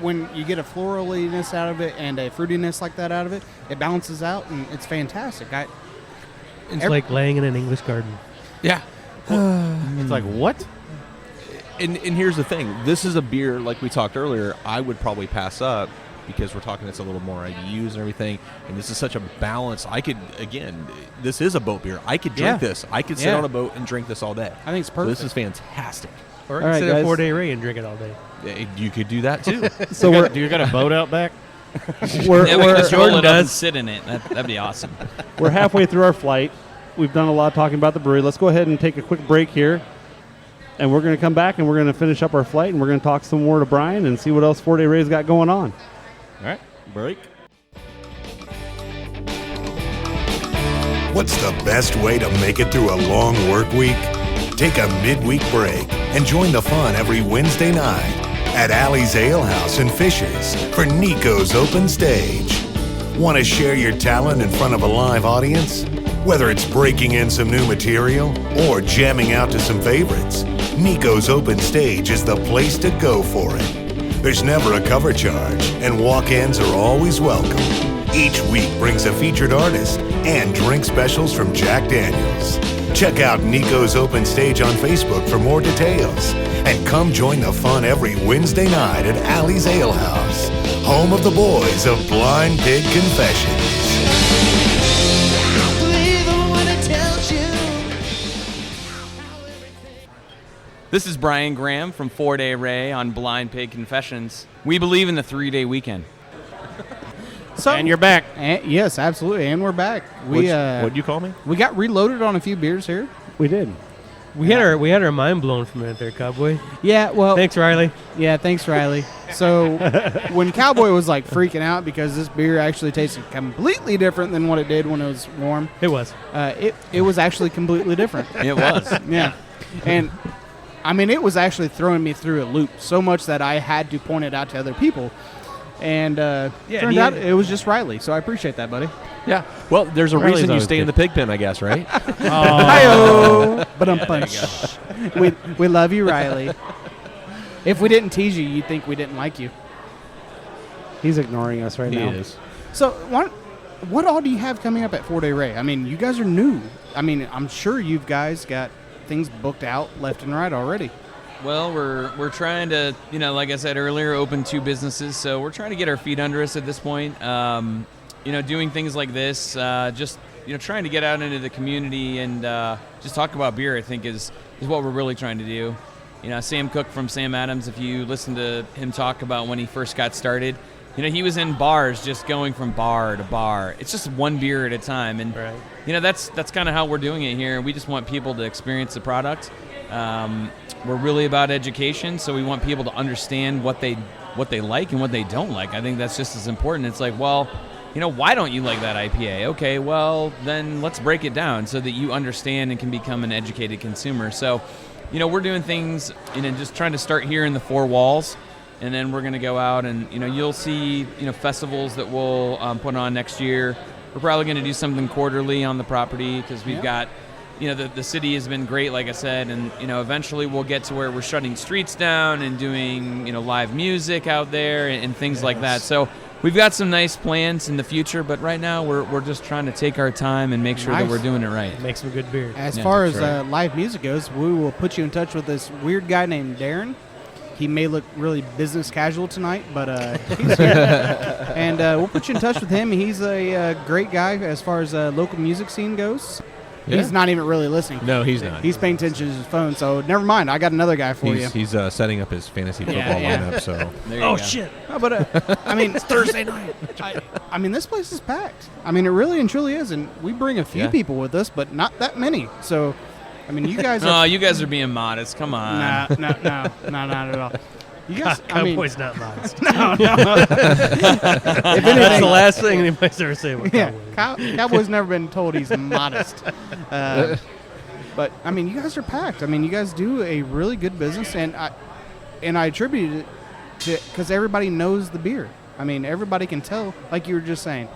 [SPEAKER 1] when you get a floraliness out of it and a fruitiness like that out of it, it balances out and it's fantastic.
[SPEAKER 3] It's like laying in an English garden.
[SPEAKER 6] Yeah.
[SPEAKER 4] It's like, what?
[SPEAKER 6] And here's the thing. This is a beer, like we talked earlier, I would probably pass up because we're talking it's a little more IBUs and everything. And this is such a balance. This is a boat beer. I could drink
[SPEAKER 1] Yeah.
[SPEAKER 6] this. I could sit
[SPEAKER 1] Yeah.
[SPEAKER 6] on a boat and drink this all day.
[SPEAKER 1] I think it's
[SPEAKER 6] So
[SPEAKER 1] perfect.
[SPEAKER 6] this is fantastic.
[SPEAKER 3] Or
[SPEAKER 2] All right,
[SPEAKER 3] sit at
[SPEAKER 2] guys.
[SPEAKER 3] 4 Day Ray and drink it all day.
[SPEAKER 6] You could do that too.
[SPEAKER 2] So
[SPEAKER 4] Do you got a boat out back?
[SPEAKER 2] we're
[SPEAKER 5] Yeah, we can just roll
[SPEAKER 3] Jordan
[SPEAKER 5] it up and
[SPEAKER 3] does.
[SPEAKER 5] sit in it. That'd be awesome.
[SPEAKER 2] we're halfway through our flight. We've done a lot of talking about the brewery. Let's go ahead and take a quick break here. And we're going to come back and we're going to finish up our flight and we're going to talk some more to Brian and see what else 4 Day Ray's got going on.
[SPEAKER 4] All right, break.
[SPEAKER 7] What's the best way to make it through a long work week? Take a midweek break and join the fun every Wednesday night at Alley's Ale House in Fishers for Nico's Open Stage. Want to share your talent in front of a live audience? Whether it's breaking in some new material or jamming out to some favorites, Nico's Open Stage is the place to go for it. There's never a cover charge, and walk-ins are always welcome. Each week brings a featured artist and drink specials from Jack Daniels. Check out Nico's Open Stage on Facebook for more details. And come join the fun every Wednesday night at Alley's Ale House, home of the boys of Blind Pig Confessions.
[SPEAKER 5] This is Brian Graham from 4 Day Ray on Blind Pig Confessions. We believe in the 3-day weekend.
[SPEAKER 1] So,
[SPEAKER 2] And you're back.
[SPEAKER 1] Yes, absolutely, and we're back.
[SPEAKER 6] What'd you call me?
[SPEAKER 1] We got reloaded on a few beers here.
[SPEAKER 2] We did.
[SPEAKER 3] We had our mind blown for a minute there, Cowboy.
[SPEAKER 1] Yeah, well,
[SPEAKER 3] Thanks, Riley.
[SPEAKER 1] Yeah, thanks, Riley. So when Cowboy was like freaking out because this beer actually tasted completely different than what it did when it was warm,
[SPEAKER 3] It was.
[SPEAKER 1] it was actually completely different.
[SPEAKER 5] It was.
[SPEAKER 1] Yeah, and I mean it was actually throwing me through a loop so much that I had to point it out to other people, and turned out it was just Riley. So I appreciate that, buddy.
[SPEAKER 6] Yeah. Well, there's a
[SPEAKER 2] Riley's
[SPEAKER 6] reason you
[SPEAKER 2] always
[SPEAKER 6] stay in
[SPEAKER 2] good.
[SPEAKER 6] the pig pen, I guess, right?
[SPEAKER 1] Hi-oh. But punch. We love you, Riley. If we didn't tease you, you'd think we didn't like you.
[SPEAKER 2] He's ignoring us right
[SPEAKER 6] He
[SPEAKER 2] now.
[SPEAKER 6] is.
[SPEAKER 1] So what all do you have coming up at 4 Day Ray? I mean, you guys are new. I mean, I'm sure you guys got things booked out left and right already.
[SPEAKER 5] Well, we're trying to, like I said earlier, open 2 businesses. So we're trying to get our feet under us at this point. Doing things like this, just trying to get out into the community and just talk about beer, I think is what we're really trying to do. Sam Cook from Sam Adams, if you listen to him talk about when he first got started, he was in bars just going from bar to bar. It's just one beer at a time. And,
[SPEAKER 3] Right.
[SPEAKER 5] That's kind of how we're doing it here. We just want people to experience the product. We're really about education, so we want people to understand what they like and what they don't like. I think that's just as important. It's like, well, why don't you like that IPA? Okay, well, then let's break it down so that you understand and can become an educated consumer. So, we're doing things, just trying to start here in the 4 walls, and then we're going to go out and, you'll see, festivals that we'll put on next year. We're probably going to do something quarterly on the property because we've got, the city has been great, like I said, and, eventually we'll get to where we're shutting streets down and doing, live music out there and things like that. So we've got some nice plans in the future, but right now we're just trying to take our time and make sure that we're doing it right.
[SPEAKER 3] Make some good beer.
[SPEAKER 1] As
[SPEAKER 5] Yeah,
[SPEAKER 1] far as
[SPEAKER 5] that's right.
[SPEAKER 1] live music goes, we will put you in touch with this weird guy named Darren. He may look really business casual tonight, but he's here. And we'll put you in touch with him. He's a great guy as far as local music scene goes.
[SPEAKER 6] Yeah.
[SPEAKER 1] He's not even really listening.
[SPEAKER 6] No, he's not.
[SPEAKER 1] He's paying attention to his phone, so never mind. I got another guy for you.
[SPEAKER 6] He's setting up his fantasy football
[SPEAKER 1] yeah.
[SPEAKER 6] lineup, so.
[SPEAKER 5] There you go.
[SPEAKER 3] Shit.
[SPEAKER 1] No, but I mean, it's Thursday night. I mean, this place is packed. I mean, it really and truly is, and we bring a few
[SPEAKER 6] Yeah.
[SPEAKER 1] people with us, but not that many. So, I mean, you guys
[SPEAKER 5] No,
[SPEAKER 1] are
[SPEAKER 5] you guys are being modest. Come on.
[SPEAKER 1] no, not at all. You guys, I mean,
[SPEAKER 3] Cowboy's not modest.
[SPEAKER 1] if anything,
[SPEAKER 3] That's the last thing anybody's ever say about
[SPEAKER 1] yeah,
[SPEAKER 3] Cowboy.
[SPEAKER 1] Cowboy's never been told he's modest. But I mean, you guys are packed. I mean, you guys do a really good business, and I attribute it to because everybody knows the beer. I mean, everybody can tell, like you were just saying.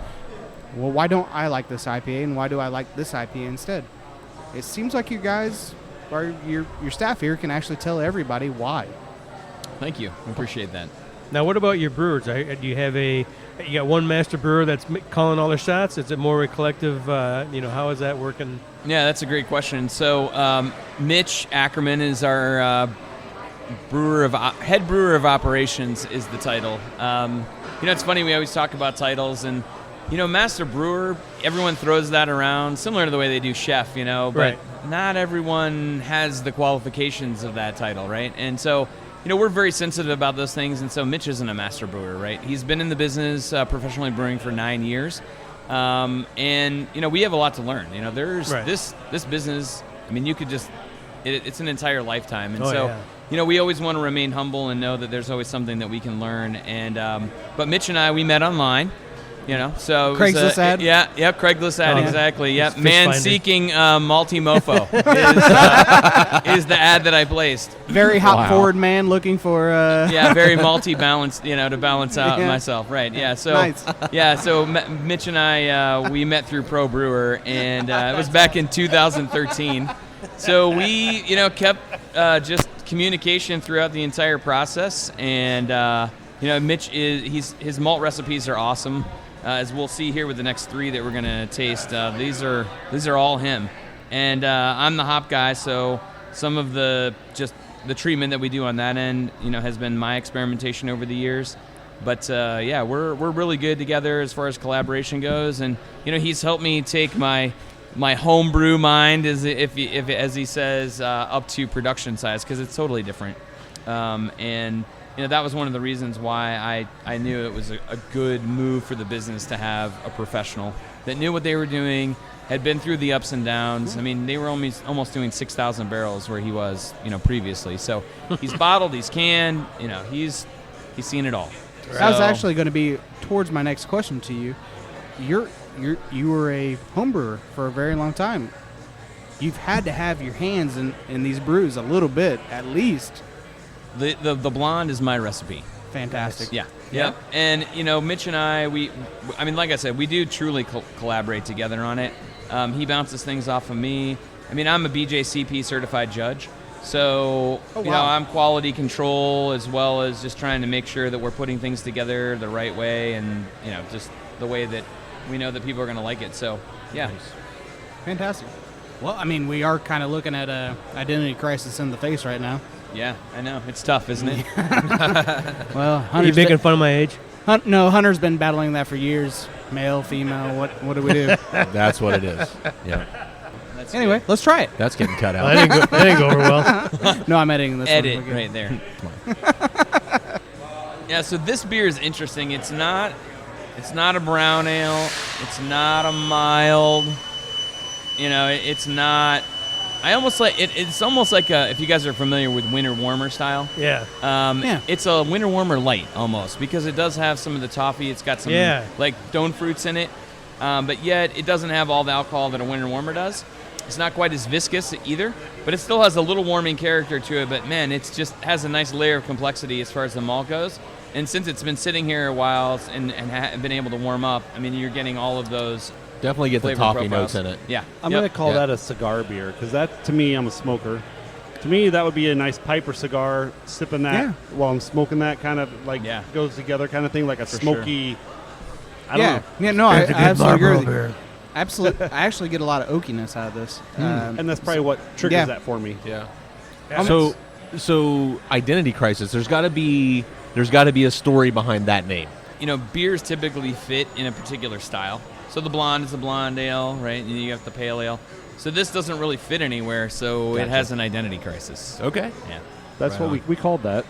[SPEAKER 1] Well, why don't I like this IPA, and why do I like this IPA instead? It seems like you guys, or your staff here, can actually tell everybody why.
[SPEAKER 5] Thank you. I appreciate that.
[SPEAKER 3] Now, what about your brewers? Do you have you got one master brewer that's calling all their shots? Is it more a collective? How is that working?
[SPEAKER 5] Yeah, that's a great question. So, Mitch Ackerman is our head brewer of operations is the title. It's funny, we always talk about titles, and master brewer, everyone throws that around similar to the way they do chef, but
[SPEAKER 3] Right.
[SPEAKER 5] not everyone has the qualifications of that title, right? And so, we're very sensitive about those things, and so Mitch isn't a master brewer, right? He's been in the business professionally brewing for 9 years. And we have a lot to learn. There's
[SPEAKER 3] Right.
[SPEAKER 5] this business. I mean, you could just it's an entire lifetime, and
[SPEAKER 3] Oh,
[SPEAKER 5] so
[SPEAKER 3] yeah.
[SPEAKER 5] we always want to remain humble and know that there's always something that we can learn. And but Mitch and I, we met online. So it was,
[SPEAKER 1] Craigslist ad?
[SPEAKER 5] Yeah, Craigslist ad,
[SPEAKER 3] Oh, yeah.
[SPEAKER 5] exactly. Yep,
[SPEAKER 3] Fish
[SPEAKER 5] man
[SPEAKER 3] finder.
[SPEAKER 5] seeking multi-mofo is the ad that I placed.
[SPEAKER 1] Very hop forward man looking for.
[SPEAKER 5] Yeah, very multi-balanced, to balance out
[SPEAKER 1] Yeah.
[SPEAKER 5] myself. Right, yeah. So,
[SPEAKER 1] Nice.
[SPEAKER 5] yeah, so Mitch and I, we met through Pro Brewer, and it was back in 2013. So we, kept just communication throughout the entire process, and, Mitch his malt recipes are awesome. As we'll see here with the next 3 that we're going to taste, these are all him. And I'm the hop guy, so some of the treatment that we do on that end, has been my experimentation over the years. But we're really good together as far as collaboration goes. And he's helped me take my my homebrew mind is if as he says up to production size, because it's totally different. And that was one of the reasons why I knew it was a good move for the business to have a professional that knew what they were doing, had been through the ups and downs. I mean, they were almost doing 6,000 barrels where he was, you know, previously. So he's bottled, he's canned, you know, he's seen it all.
[SPEAKER 1] That was actually going to be towards my next question to you. You were a home brewer for a very long time. You've had to have your hands in these brews a little bit, at least.
[SPEAKER 5] The blonde is my recipe.
[SPEAKER 1] Fantastic.
[SPEAKER 5] Yeah. Yep. And, you know, Mitch and I mean, like I said, we do truly collaborate together on it. He bounces things off of me. I mean, I'm a BJCP certified judge. So, you know, I'm quality control as well as just trying to make sure that we're putting things together the right way and, you know, just the way that we know that people are going to like it. So, yeah.
[SPEAKER 1] Nice. Fantastic. Well, I mean, we are kind of looking at a identity crisis in the face right now.
[SPEAKER 5] Yeah, I know. It's tough, isn't it?
[SPEAKER 1] Well,
[SPEAKER 3] Are you making fun of my age?
[SPEAKER 1] No, Hunter's been battling that for years. Male, female, what do we do?
[SPEAKER 6] That's what it is. Yeah.
[SPEAKER 1] Anyway, let's try it.
[SPEAKER 6] That's getting cut out.
[SPEAKER 3] Well, that didn't go over well.
[SPEAKER 1] No, I'm editing this
[SPEAKER 5] Edit
[SPEAKER 1] one. We're good.
[SPEAKER 5] right there. Yeah, so this beer is interesting. It's not a brown ale. It's not a mild. You know, it's not. I almost like it. It's almost like if you guys are familiar with Winter Warmer style.
[SPEAKER 3] Yeah.
[SPEAKER 5] It's a Winter Warmer light almost because it does have some of the toffee. It's got some like stone fruits in it, but yet it doesn't have all the alcohol that a Winter Warmer does. It's not quite as viscous either, but it still has a little warming character to it. But man, it's just has a nice layer of complexity as far as the malt goes. And since it's been sitting here a while and been able to warm up, I mean, you're getting all of those.
[SPEAKER 6] Definitely get the
[SPEAKER 5] flavor
[SPEAKER 6] toffee
[SPEAKER 5] profiles.
[SPEAKER 6] notes in it.
[SPEAKER 5] Yeah.
[SPEAKER 2] I'm going to call that a cigar beer because that, to me, I'm a smoker. To me, that would be a nice pipe or cigar, sipping that while I'm smoking that kind of like goes together kind of thing, like a smoky. I don't know.
[SPEAKER 1] Yeah, no, I absolutely agree with you. Absolutely. I actually get a lot of oakiness out of this.
[SPEAKER 2] And that's probably what triggers that for me.
[SPEAKER 6] Yeah. So identity crisis. There's got to be a story behind that name.
[SPEAKER 5] You know, beers typically fit in a particular style. So the blonde is a blonde ale, right? And you have the pale ale. So this doesn't really fit anywhere, so it has an identity crisis.
[SPEAKER 6] Okay.
[SPEAKER 5] Yeah.
[SPEAKER 2] That's what we called that.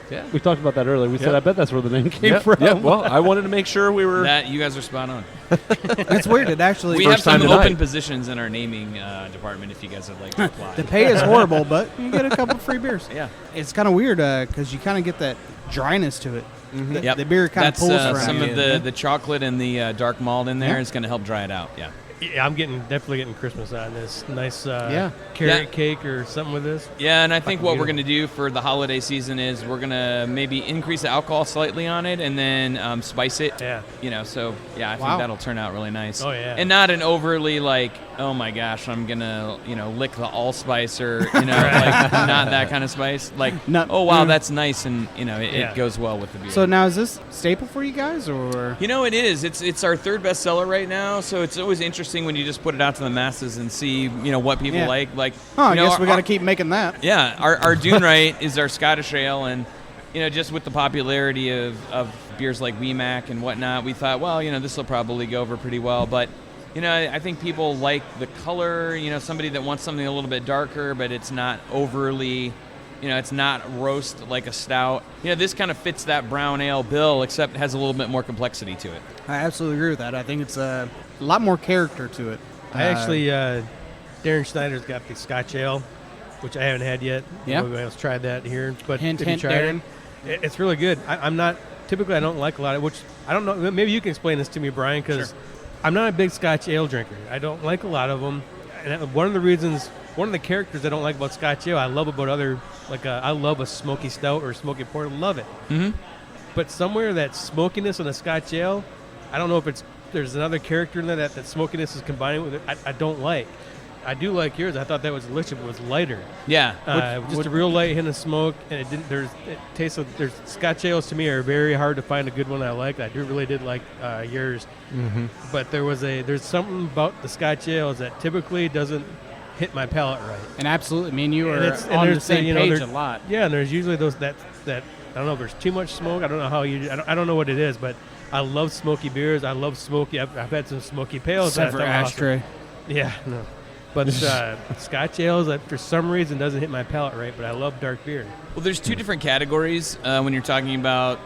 [SPEAKER 6] Yeah.
[SPEAKER 2] We talked about that earlier. We said, I bet that's where the name came from.
[SPEAKER 6] Yeah. Well, I wanted to make sure we were.
[SPEAKER 5] That you guys are spot on.
[SPEAKER 1] It's weird. It actually.
[SPEAKER 5] We have some open positions in our naming department if you guys would like to apply.
[SPEAKER 1] The pay is horrible, but you get a couple free beers.
[SPEAKER 5] Yeah.
[SPEAKER 1] It's kind of weird because you kind of get that dryness to it.
[SPEAKER 5] Mm-hmm.
[SPEAKER 1] The beer kind of pulls from
[SPEAKER 5] some
[SPEAKER 1] it.
[SPEAKER 5] of the chocolate and the dark malt in there is going to help dry it out. Yeah.
[SPEAKER 3] Yeah, I'm definitely getting Christmas out of this. Nice carrot cake or something with this.
[SPEAKER 5] Yeah, and I think what we're going to do for the holiday season is we're going to maybe increase the alcohol slightly on it and then spice it.
[SPEAKER 3] Yeah.
[SPEAKER 5] You know, so yeah, I think that'll turn out really nice.
[SPEAKER 3] Oh, yeah.
[SPEAKER 5] And not an overly like, oh my gosh, I'm going to, lick the allspice or, like not that kind of spice. Like, oh wow, that's nice and, it goes well with the beer.
[SPEAKER 1] So now is this staple for you guys or?
[SPEAKER 5] It is. It's our third bestseller right now, so it's always interesting when you just put it out to the masses and see, what people like. Like,
[SPEAKER 1] I guess we got to keep making that.
[SPEAKER 5] Yeah, our Dune Right is our Scottish ale, and just with the popularity of beers like WeMac and whatnot, we thought, well, this will probably go over pretty well. But I think people like the color. Somebody that wants something a little bit darker, but it's not overly. It's not roast like a stout. This kind of fits that brown ale bill, except it has a little bit more complexity to it.
[SPEAKER 1] I absolutely agree with that. I think it's a lot more character to it.
[SPEAKER 3] I actually, Darren Schneider's got the Scotch ale, which I haven't had yet.
[SPEAKER 1] Yeah.
[SPEAKER 3] Let's try that here. But
[SPEAKER 1] hint,
[SPEAKER 3] if you try
[SPEAKER 1] Darren.
[SPEAKER 3] it's really good. I'm not, typically I don't like a lot of, which I don't know, maybe you can explain this to me, Brian, because I'm not a big Scotch ale drinker. I don't like a lot of them. And one of the characters I don't like about Scotch ale, I love about other, I love a smoky stout or a smoky port. I love it. Mm-hmm. But somewhere that smokiness in a Scotch ale, I don't know if there's another character in there that smokiness is combining with it. I don't like. I do like yours. I thought that was delicious. It was lighter.
[SPEAKER 5] Yeah.
[SPEAKER 3] Just a real light hint of smoke, and it tastes. There's Scotch ales to me are very hard to find a good one I like. I really did like yours, but there's something about the Scotch ales that typically doesn't hit my palate right.
[SPEAKER 1] And absolutely, me and you are on the same page a lot.
[SPEAKER 3] Yeah, and there's usually those that I don't know if there's too much smoke. I don't know how I don't know what it is, but I love smoky beers. I love smoky. I've had some smoky pales.
[SPEAKER 1] Except for ashtray.
[SPEAKER 3] Yeah, no. But Scotch ales, for some reason, doesn't hit my palate right, but I love dark beer.
[SPEAKER 5] Well, there's two different categories when you're talking about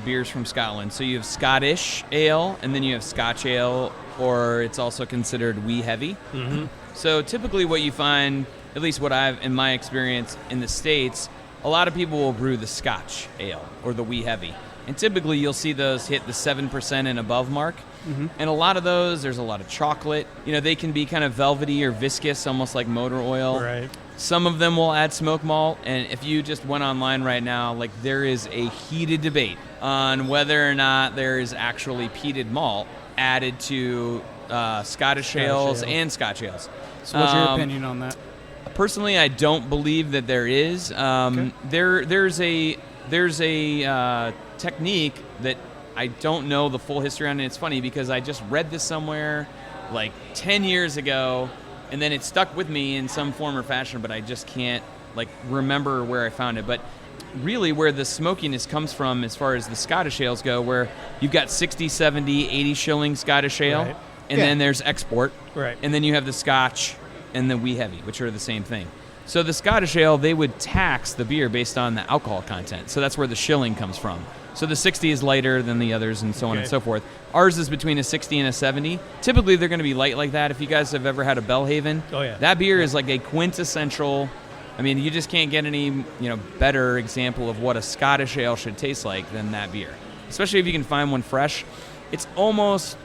[SPEAKER 5] beers from Scotland. So you have Scottish ale, and then you have Scotch ale, or it's also considered wee heavy.
[SPEAKER 3] Mm-hmm.
[SPEAKER 5] So typically what you find, at least what I've, in my experience in the States, a lot of people will brew the Scotch ale or the wee heavy. And typically you'll see those hit the 7% and above mark.
[SPEAKER 1] Mm-hmm.
[SPEAKER 5] And a lot of those, there's a lot of chocolate. They can be kind of velvety or viscous, almost like motor oil.
[SPEAKER 3] Right.
[SPEAKER 5] Some of them will add smoke malt. And if you just went online right now, there is a heated debate on whether or not there is actually peated malt added to Scottish ales and Scotch ales.
[SPEAKER 1] So what's your opinion on that?
[SPEAKER 5] Personally, I don't believe that there is.
[SPEAKER 1] Okay.
[SPEAKER 5] There's a technique that I don't know the full history on. And it's funny because I just read this somewhere 10 years ago, and then it stuck with me in some form or fashion, but I just can't remember where I found it. But really where the smokiness comes from as far as the Scottish ales go, where you've got 60, 70, 80 shilling Scottish ale,
[SPEAKER 3] Right.
[SPEAKER 5] and then there's export,
[SPEAKER 3] Right.
[SPEAKER 5] and then you have the Scotch and the wee heavy, which are the same thing. So the Scottish ale, they would tax the beer based on the alcohol content. So that's where the shilling comes from. So the 60 is lighter than the others and so on and so forth. Ours is between a 60 and a 70. Typically, they're going to be light like that. If you guys have ever had a Bellhaven, that beer is like a quintessential. I mean, you just can't get any better example of what a Scottish ale should taste like than that beer. Especially if you can find one fresh. It's almost,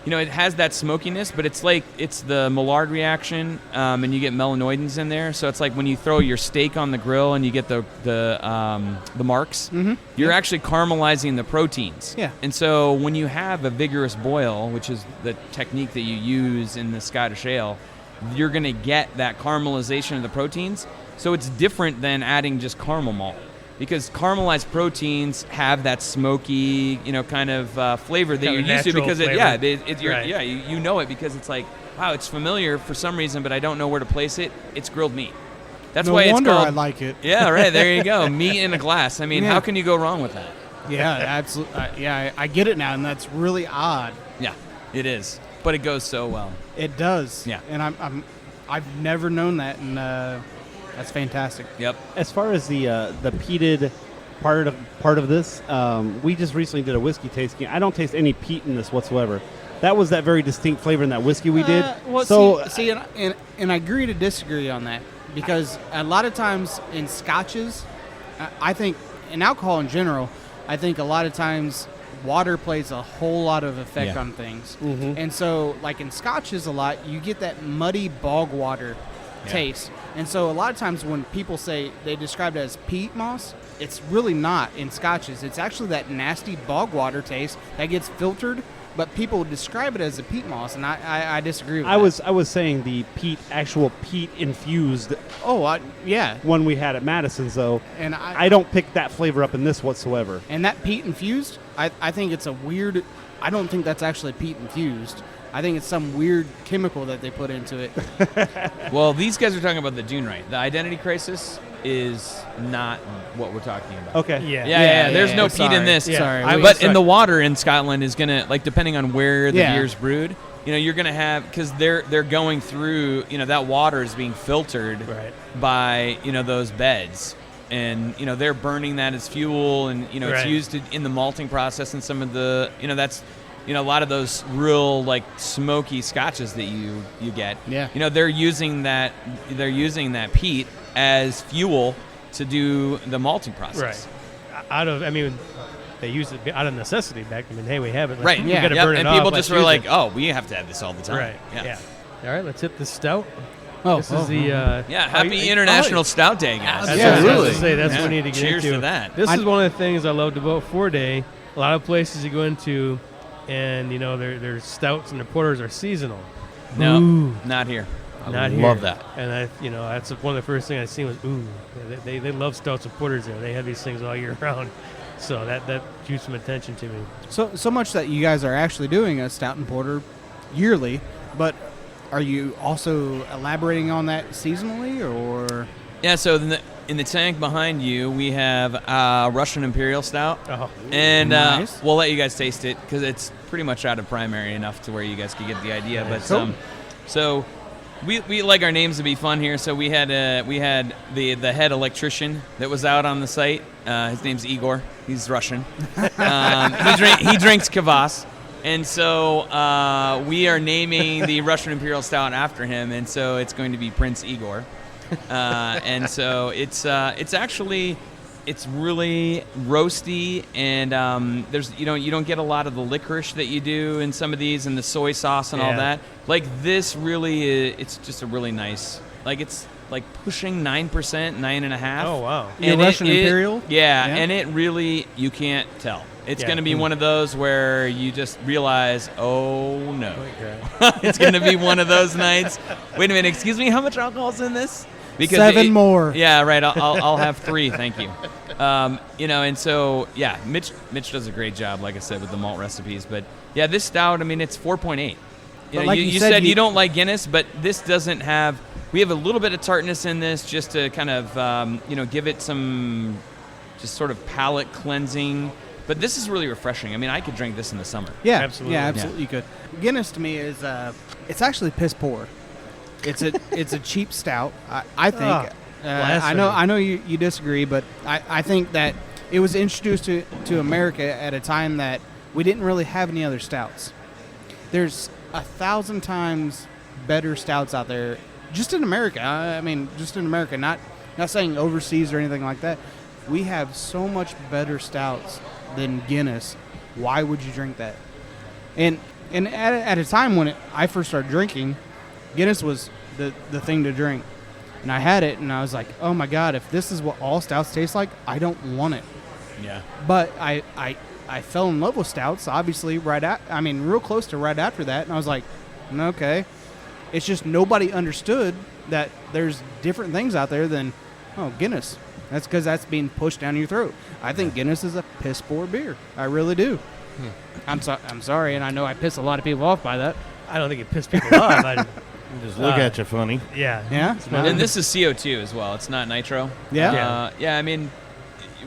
[SPEAKER 5] it has that smokiness, but it's the Maillard reaction, and you get melanoidins in there. So it's like when you throw your steak on the grill and you get the marks, you're actually caramelizing the proteins.
[SPEAKER 1] Yeah.
[SPEAKER 5] And so when you have a vigorous boil, which is the technique that you use in the Scottish ale, you're going to get that caramelization of the proteins. So it's different than adding just caramel malt. Because caramelized proteins have that smoky, kind of flavor that
[SPEAKER 3] Kind
[SPEAKER 5] you're
[SPEAKER 3] of
[SPEAKER 5] used to. Because
[SPEAKER 3] right.
[SPEAKER 5] you know it because it's like, wow, it's familiar for some reason, but I don't know where to place it. It's grilled meat. That's
[SPEAKER 1] no
[SPEAKER 5] why
[SPEAKER 1] wonder
[SPEAKER 5] it's called.
[SPEAKER 1] I like it.
[SPEAKER 5] Yeah, right. There you go. Meat in a glass. I mean,
[SPEAKER 1] Yeah.
[SPEAKER 5] how can you go wrong with that?
[SPEAKER 1] Yeah, absolutely. I get it now, and that's really odd.
[SPEAKER 5] Yeah, it is. But it goes so well.
[SPEAKER 1] It does.
[SPEAKER 5] Yeah.
[SPEAKER 1] And I've never known that, and that's fantastic.
[SPEAKER 5] Yep.
[SPEAKER 2] As far as the peated part of this, we just recently did a whiskey tasting. I don't taste any peat in this whatsoever. That was that very distinct flavor in that whiskey we did.
[SPEAKER 1] Well,
[SPEAKER 2] so
[SPEAKER 1] see, and I agree to disagree on that, because a lot of times in scotches, I think in alcohol in general, I think a lot of times water plays a whole lot of effect on things.
[SPEAKER 2] Mhm.
[SPEAKER 1] And so like in scotches a lot, you get that muddy bog water taste. And so a lot of times when people say they describe it as peat moss, it's really not in scotches. It's actually that nasty bog water taste that gets filtered, but people describe it as a peat moss, and I disagree with that.
[SPEAKER 2] I was saying the actual peat infused
[SPEAKER 1] yeah.
[SPEAKER 2] one we had at Madison's, though.
[SPEAKER 1] And
[SPEAKER 2] I don't pick that flavor up in this whatsoever.
[SPEAKER 1] And that peat infused, I think it's a weird. I don't think that's actually peat infused. I think it's some weird chemical that they put into it.
[SPEAKER 5] Well, these guys are talking about the Dune Right. The identity crisis is not what we're talking about.
[SPEAKER 2] Okay.
[SPEAKER 5] Yeah. There's no peat in this.
[SPEAKER 1] Yeah. Sorry.
[SPEAKER 5] But in the water in Scotland is going to, depending on where the beer's brewed, you're going to have, because they're going through, that water is being filtered by, those beds. And, they're burning that as fuel, and, it's used in the malting process and some of the, that's, a lot of those real, smoky scotches that you get.
[SPEAKER 1] Yeah.
[SPEAKER 5] They're using that peat as fuel to do the malting process.
[SPEAKER 3] Right. They use it out of necessity back. Hey, we have it.
[SPEAKER 5] Right.
[SPEAKER 3] We got to burn it
[SPEAKER 5] and
[SPEAKER 3] off.
[SPEAKER 5] people just were
[SPEAKER 3] use
[SPEAKER 5] like,
[SPEAKER 3] it.
[SPEAKER 5] oh, we have to have this all the time.
[SPEAKER 3] Right. Yeah. All right, let's hit the stout. This is the
[SPEAKER 5] happy International Stout Day, guys.
[SPEAKER 3] That's
[SPEAKER 1] Yeah,
[SPEAKER 3] what I was
[SPEAKER 1] really.
[SPEAKER 3] gonna say. That's what we need to get
[SPEAKER 5] Cheers
[SPEAKER 3] into.
[SPEAKER 5] to that.
[SPEAKER 3] This is one of the things I loved about 4 Day. A lot of places you go into, and their stouts and their porters are seasonal.
[SPEAKER 5] No,
[SPEAKER 3] Ooh.
[SPEAKER 5] not here.
[SPEAKER 3] Not here.
[SPEAKER 5] Love that.
[SPEAKER 3] And that's one of the first things I seen was they love stouts and porters there. They have these things all year round. So that drew some attention to me.
[SPEAKER 1] So much that you guys are actually doing a stout and porter yearly, but are you also elaborating on that seasonally, or?
[SPEAKER 5] Yeah, so in the tank behind you, we have Russian Imperial Stout.
[SPEAKER 3] Oh.
[SPEAKER 5] And
[SPEAKER 1] Nice.
[SPEAKER 5] we'll let you guys taste it because it's pretty much out of primary enough to where you guys can get the idea. But
[SPEAKER 1] Cool.
[SPEAKER 5] So we like our names to be fun here. So we had the head electrician that was out on the site. His name's Igor. He's Russian. He drinks kvass. And so we are naming the Russian Imperial Stout after him, and so it's going to be Prince Igor. And so it's really roasty, and there's you don't get a lot of the licorice that you do in some of these, and the soy sauce and all that. Like this really it's just a really nice, like it's like pushing 9%, 9.5%.
[SPEAKER 3] Oh wow!
[SPEAKER 1] And Russian Imperial.
[SPEAKER 5] Yeah, and it really, you can't tell. It's going to be one of those where you just realize, oh no. It's going to be one of those nights. Wait a minute, excuse me, how much alcohol's in this? Because
[SPEAKER 1] 7 more.
[SPEAKER 5] Yeah, right. I'll have 3, thank you. And so Mitch does a great job, like I said, with the malt recipes. But yeah, this stout, I mean, it's 4.8. You said you don't like Guinness, but this doesn't have. We have a little bit of tartness in this, just to kind of give it some just sort of palate cleansing. But this is really refreshing. I mean, I could drink this in the summer.
[SPEAKER 1] Yeah,
[SPEAKER 3] absolutely.
[SPEAKER 1] Yeah, absolutely. You could. Guinness to me is it's actually piss poor. It's a cheap stout. I think. I know you disagree, but I think that it was introduced to America at a time that we didn't really have any other stouts. There's 1,000 times better stouts out there, just in America. I mean, just in America. Not saying overseas or anything like that. We have so much better stouts than Guinness. Why would you drink that? And at a time when I first started drinking, Guinness was the thing to drink. And I had it, and I was like, oh my God, if this is what all stouts taste like, I don't want it.
[SPEAKER 5] Yeah.
[SPEAKER 1] But I fell in love with stouts, obviously, real close to right after that. And I was like, okay. It's just nobody understood that there's different things out there than, Guinness. That's because that's being pushed down your throat. I think Guinness is a piss poor beer. I really do. I'm sorry, and I know I piss a lot of people off by that.
[SPEAKER 3] I don't think it pissed people off.
[SPEAKER 4] Just look at you funny.
[SPEAKER 3] Yeah.
[SPEAKER 1] Yeah.
[SPEAKER 5] And this is CO2 as well. It's not nitro.
[SPEAKER 1] Yeah.
[SPEAKER 5] I mean,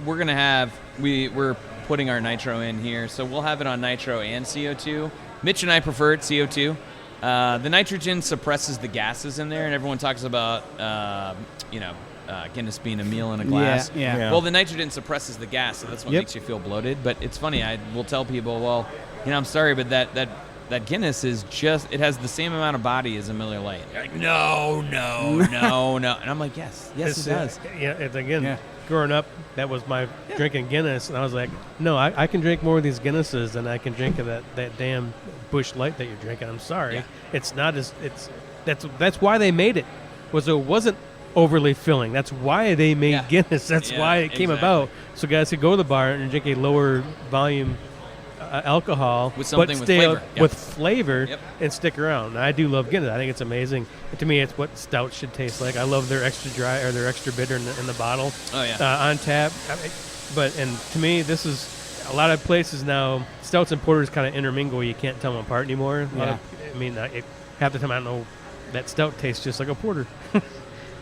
[SPEAKER 5] we're putting our nitro in here, so we'll have it on nitro and CO2. Mitch and I preferred CO2. The nitrogen suppresses the gases in there, and everyone talks about Guinness being a meal in a glass.
[SPEAKER 1] Yeah.
[SPEAKER 5] Well, the nitrogen suppresses the gas, so that's what makes you feel bloated. But it's funny. I will tell people, well, I'm sorry, but that Guinness is it has the same amount of body as a Miller Lite. They're like, no. And I'm like, yes, it does.
[SPEAKER 3] Growing up, that was my drinking Guinness, and I was like, no, I can drink more of these Guinnesses than I can drink of that damn Busch Light that you're drinking. I'm sorry.
[SPEAKER 5] Yeah.
[SPEAKER 3] It's not that's why they made it. It wasn't overly filling. That's why they made Guinness. That's why it came about. So guys could go to the bar and drink a lower volume alcohol,
[SPEAKER 5] with something
[SPEAKER 3] but
[SPEAKER 5] with flavor.
[SPEAKER 3] With flavor and stick around. And I do love Guinness. I think it's amazing. And to me, it's what stout should taste like. I love their extra dry or their extra bitter in the bottle.
[SPEAKER 5] Oh yeah.
[SPEAKER 3] On tap. And to me, this is a lot of places now. Stouts and porters kind of intermingle. You can't tell them apart anymore. Half the time I don't know. That stout tastes just like a porter.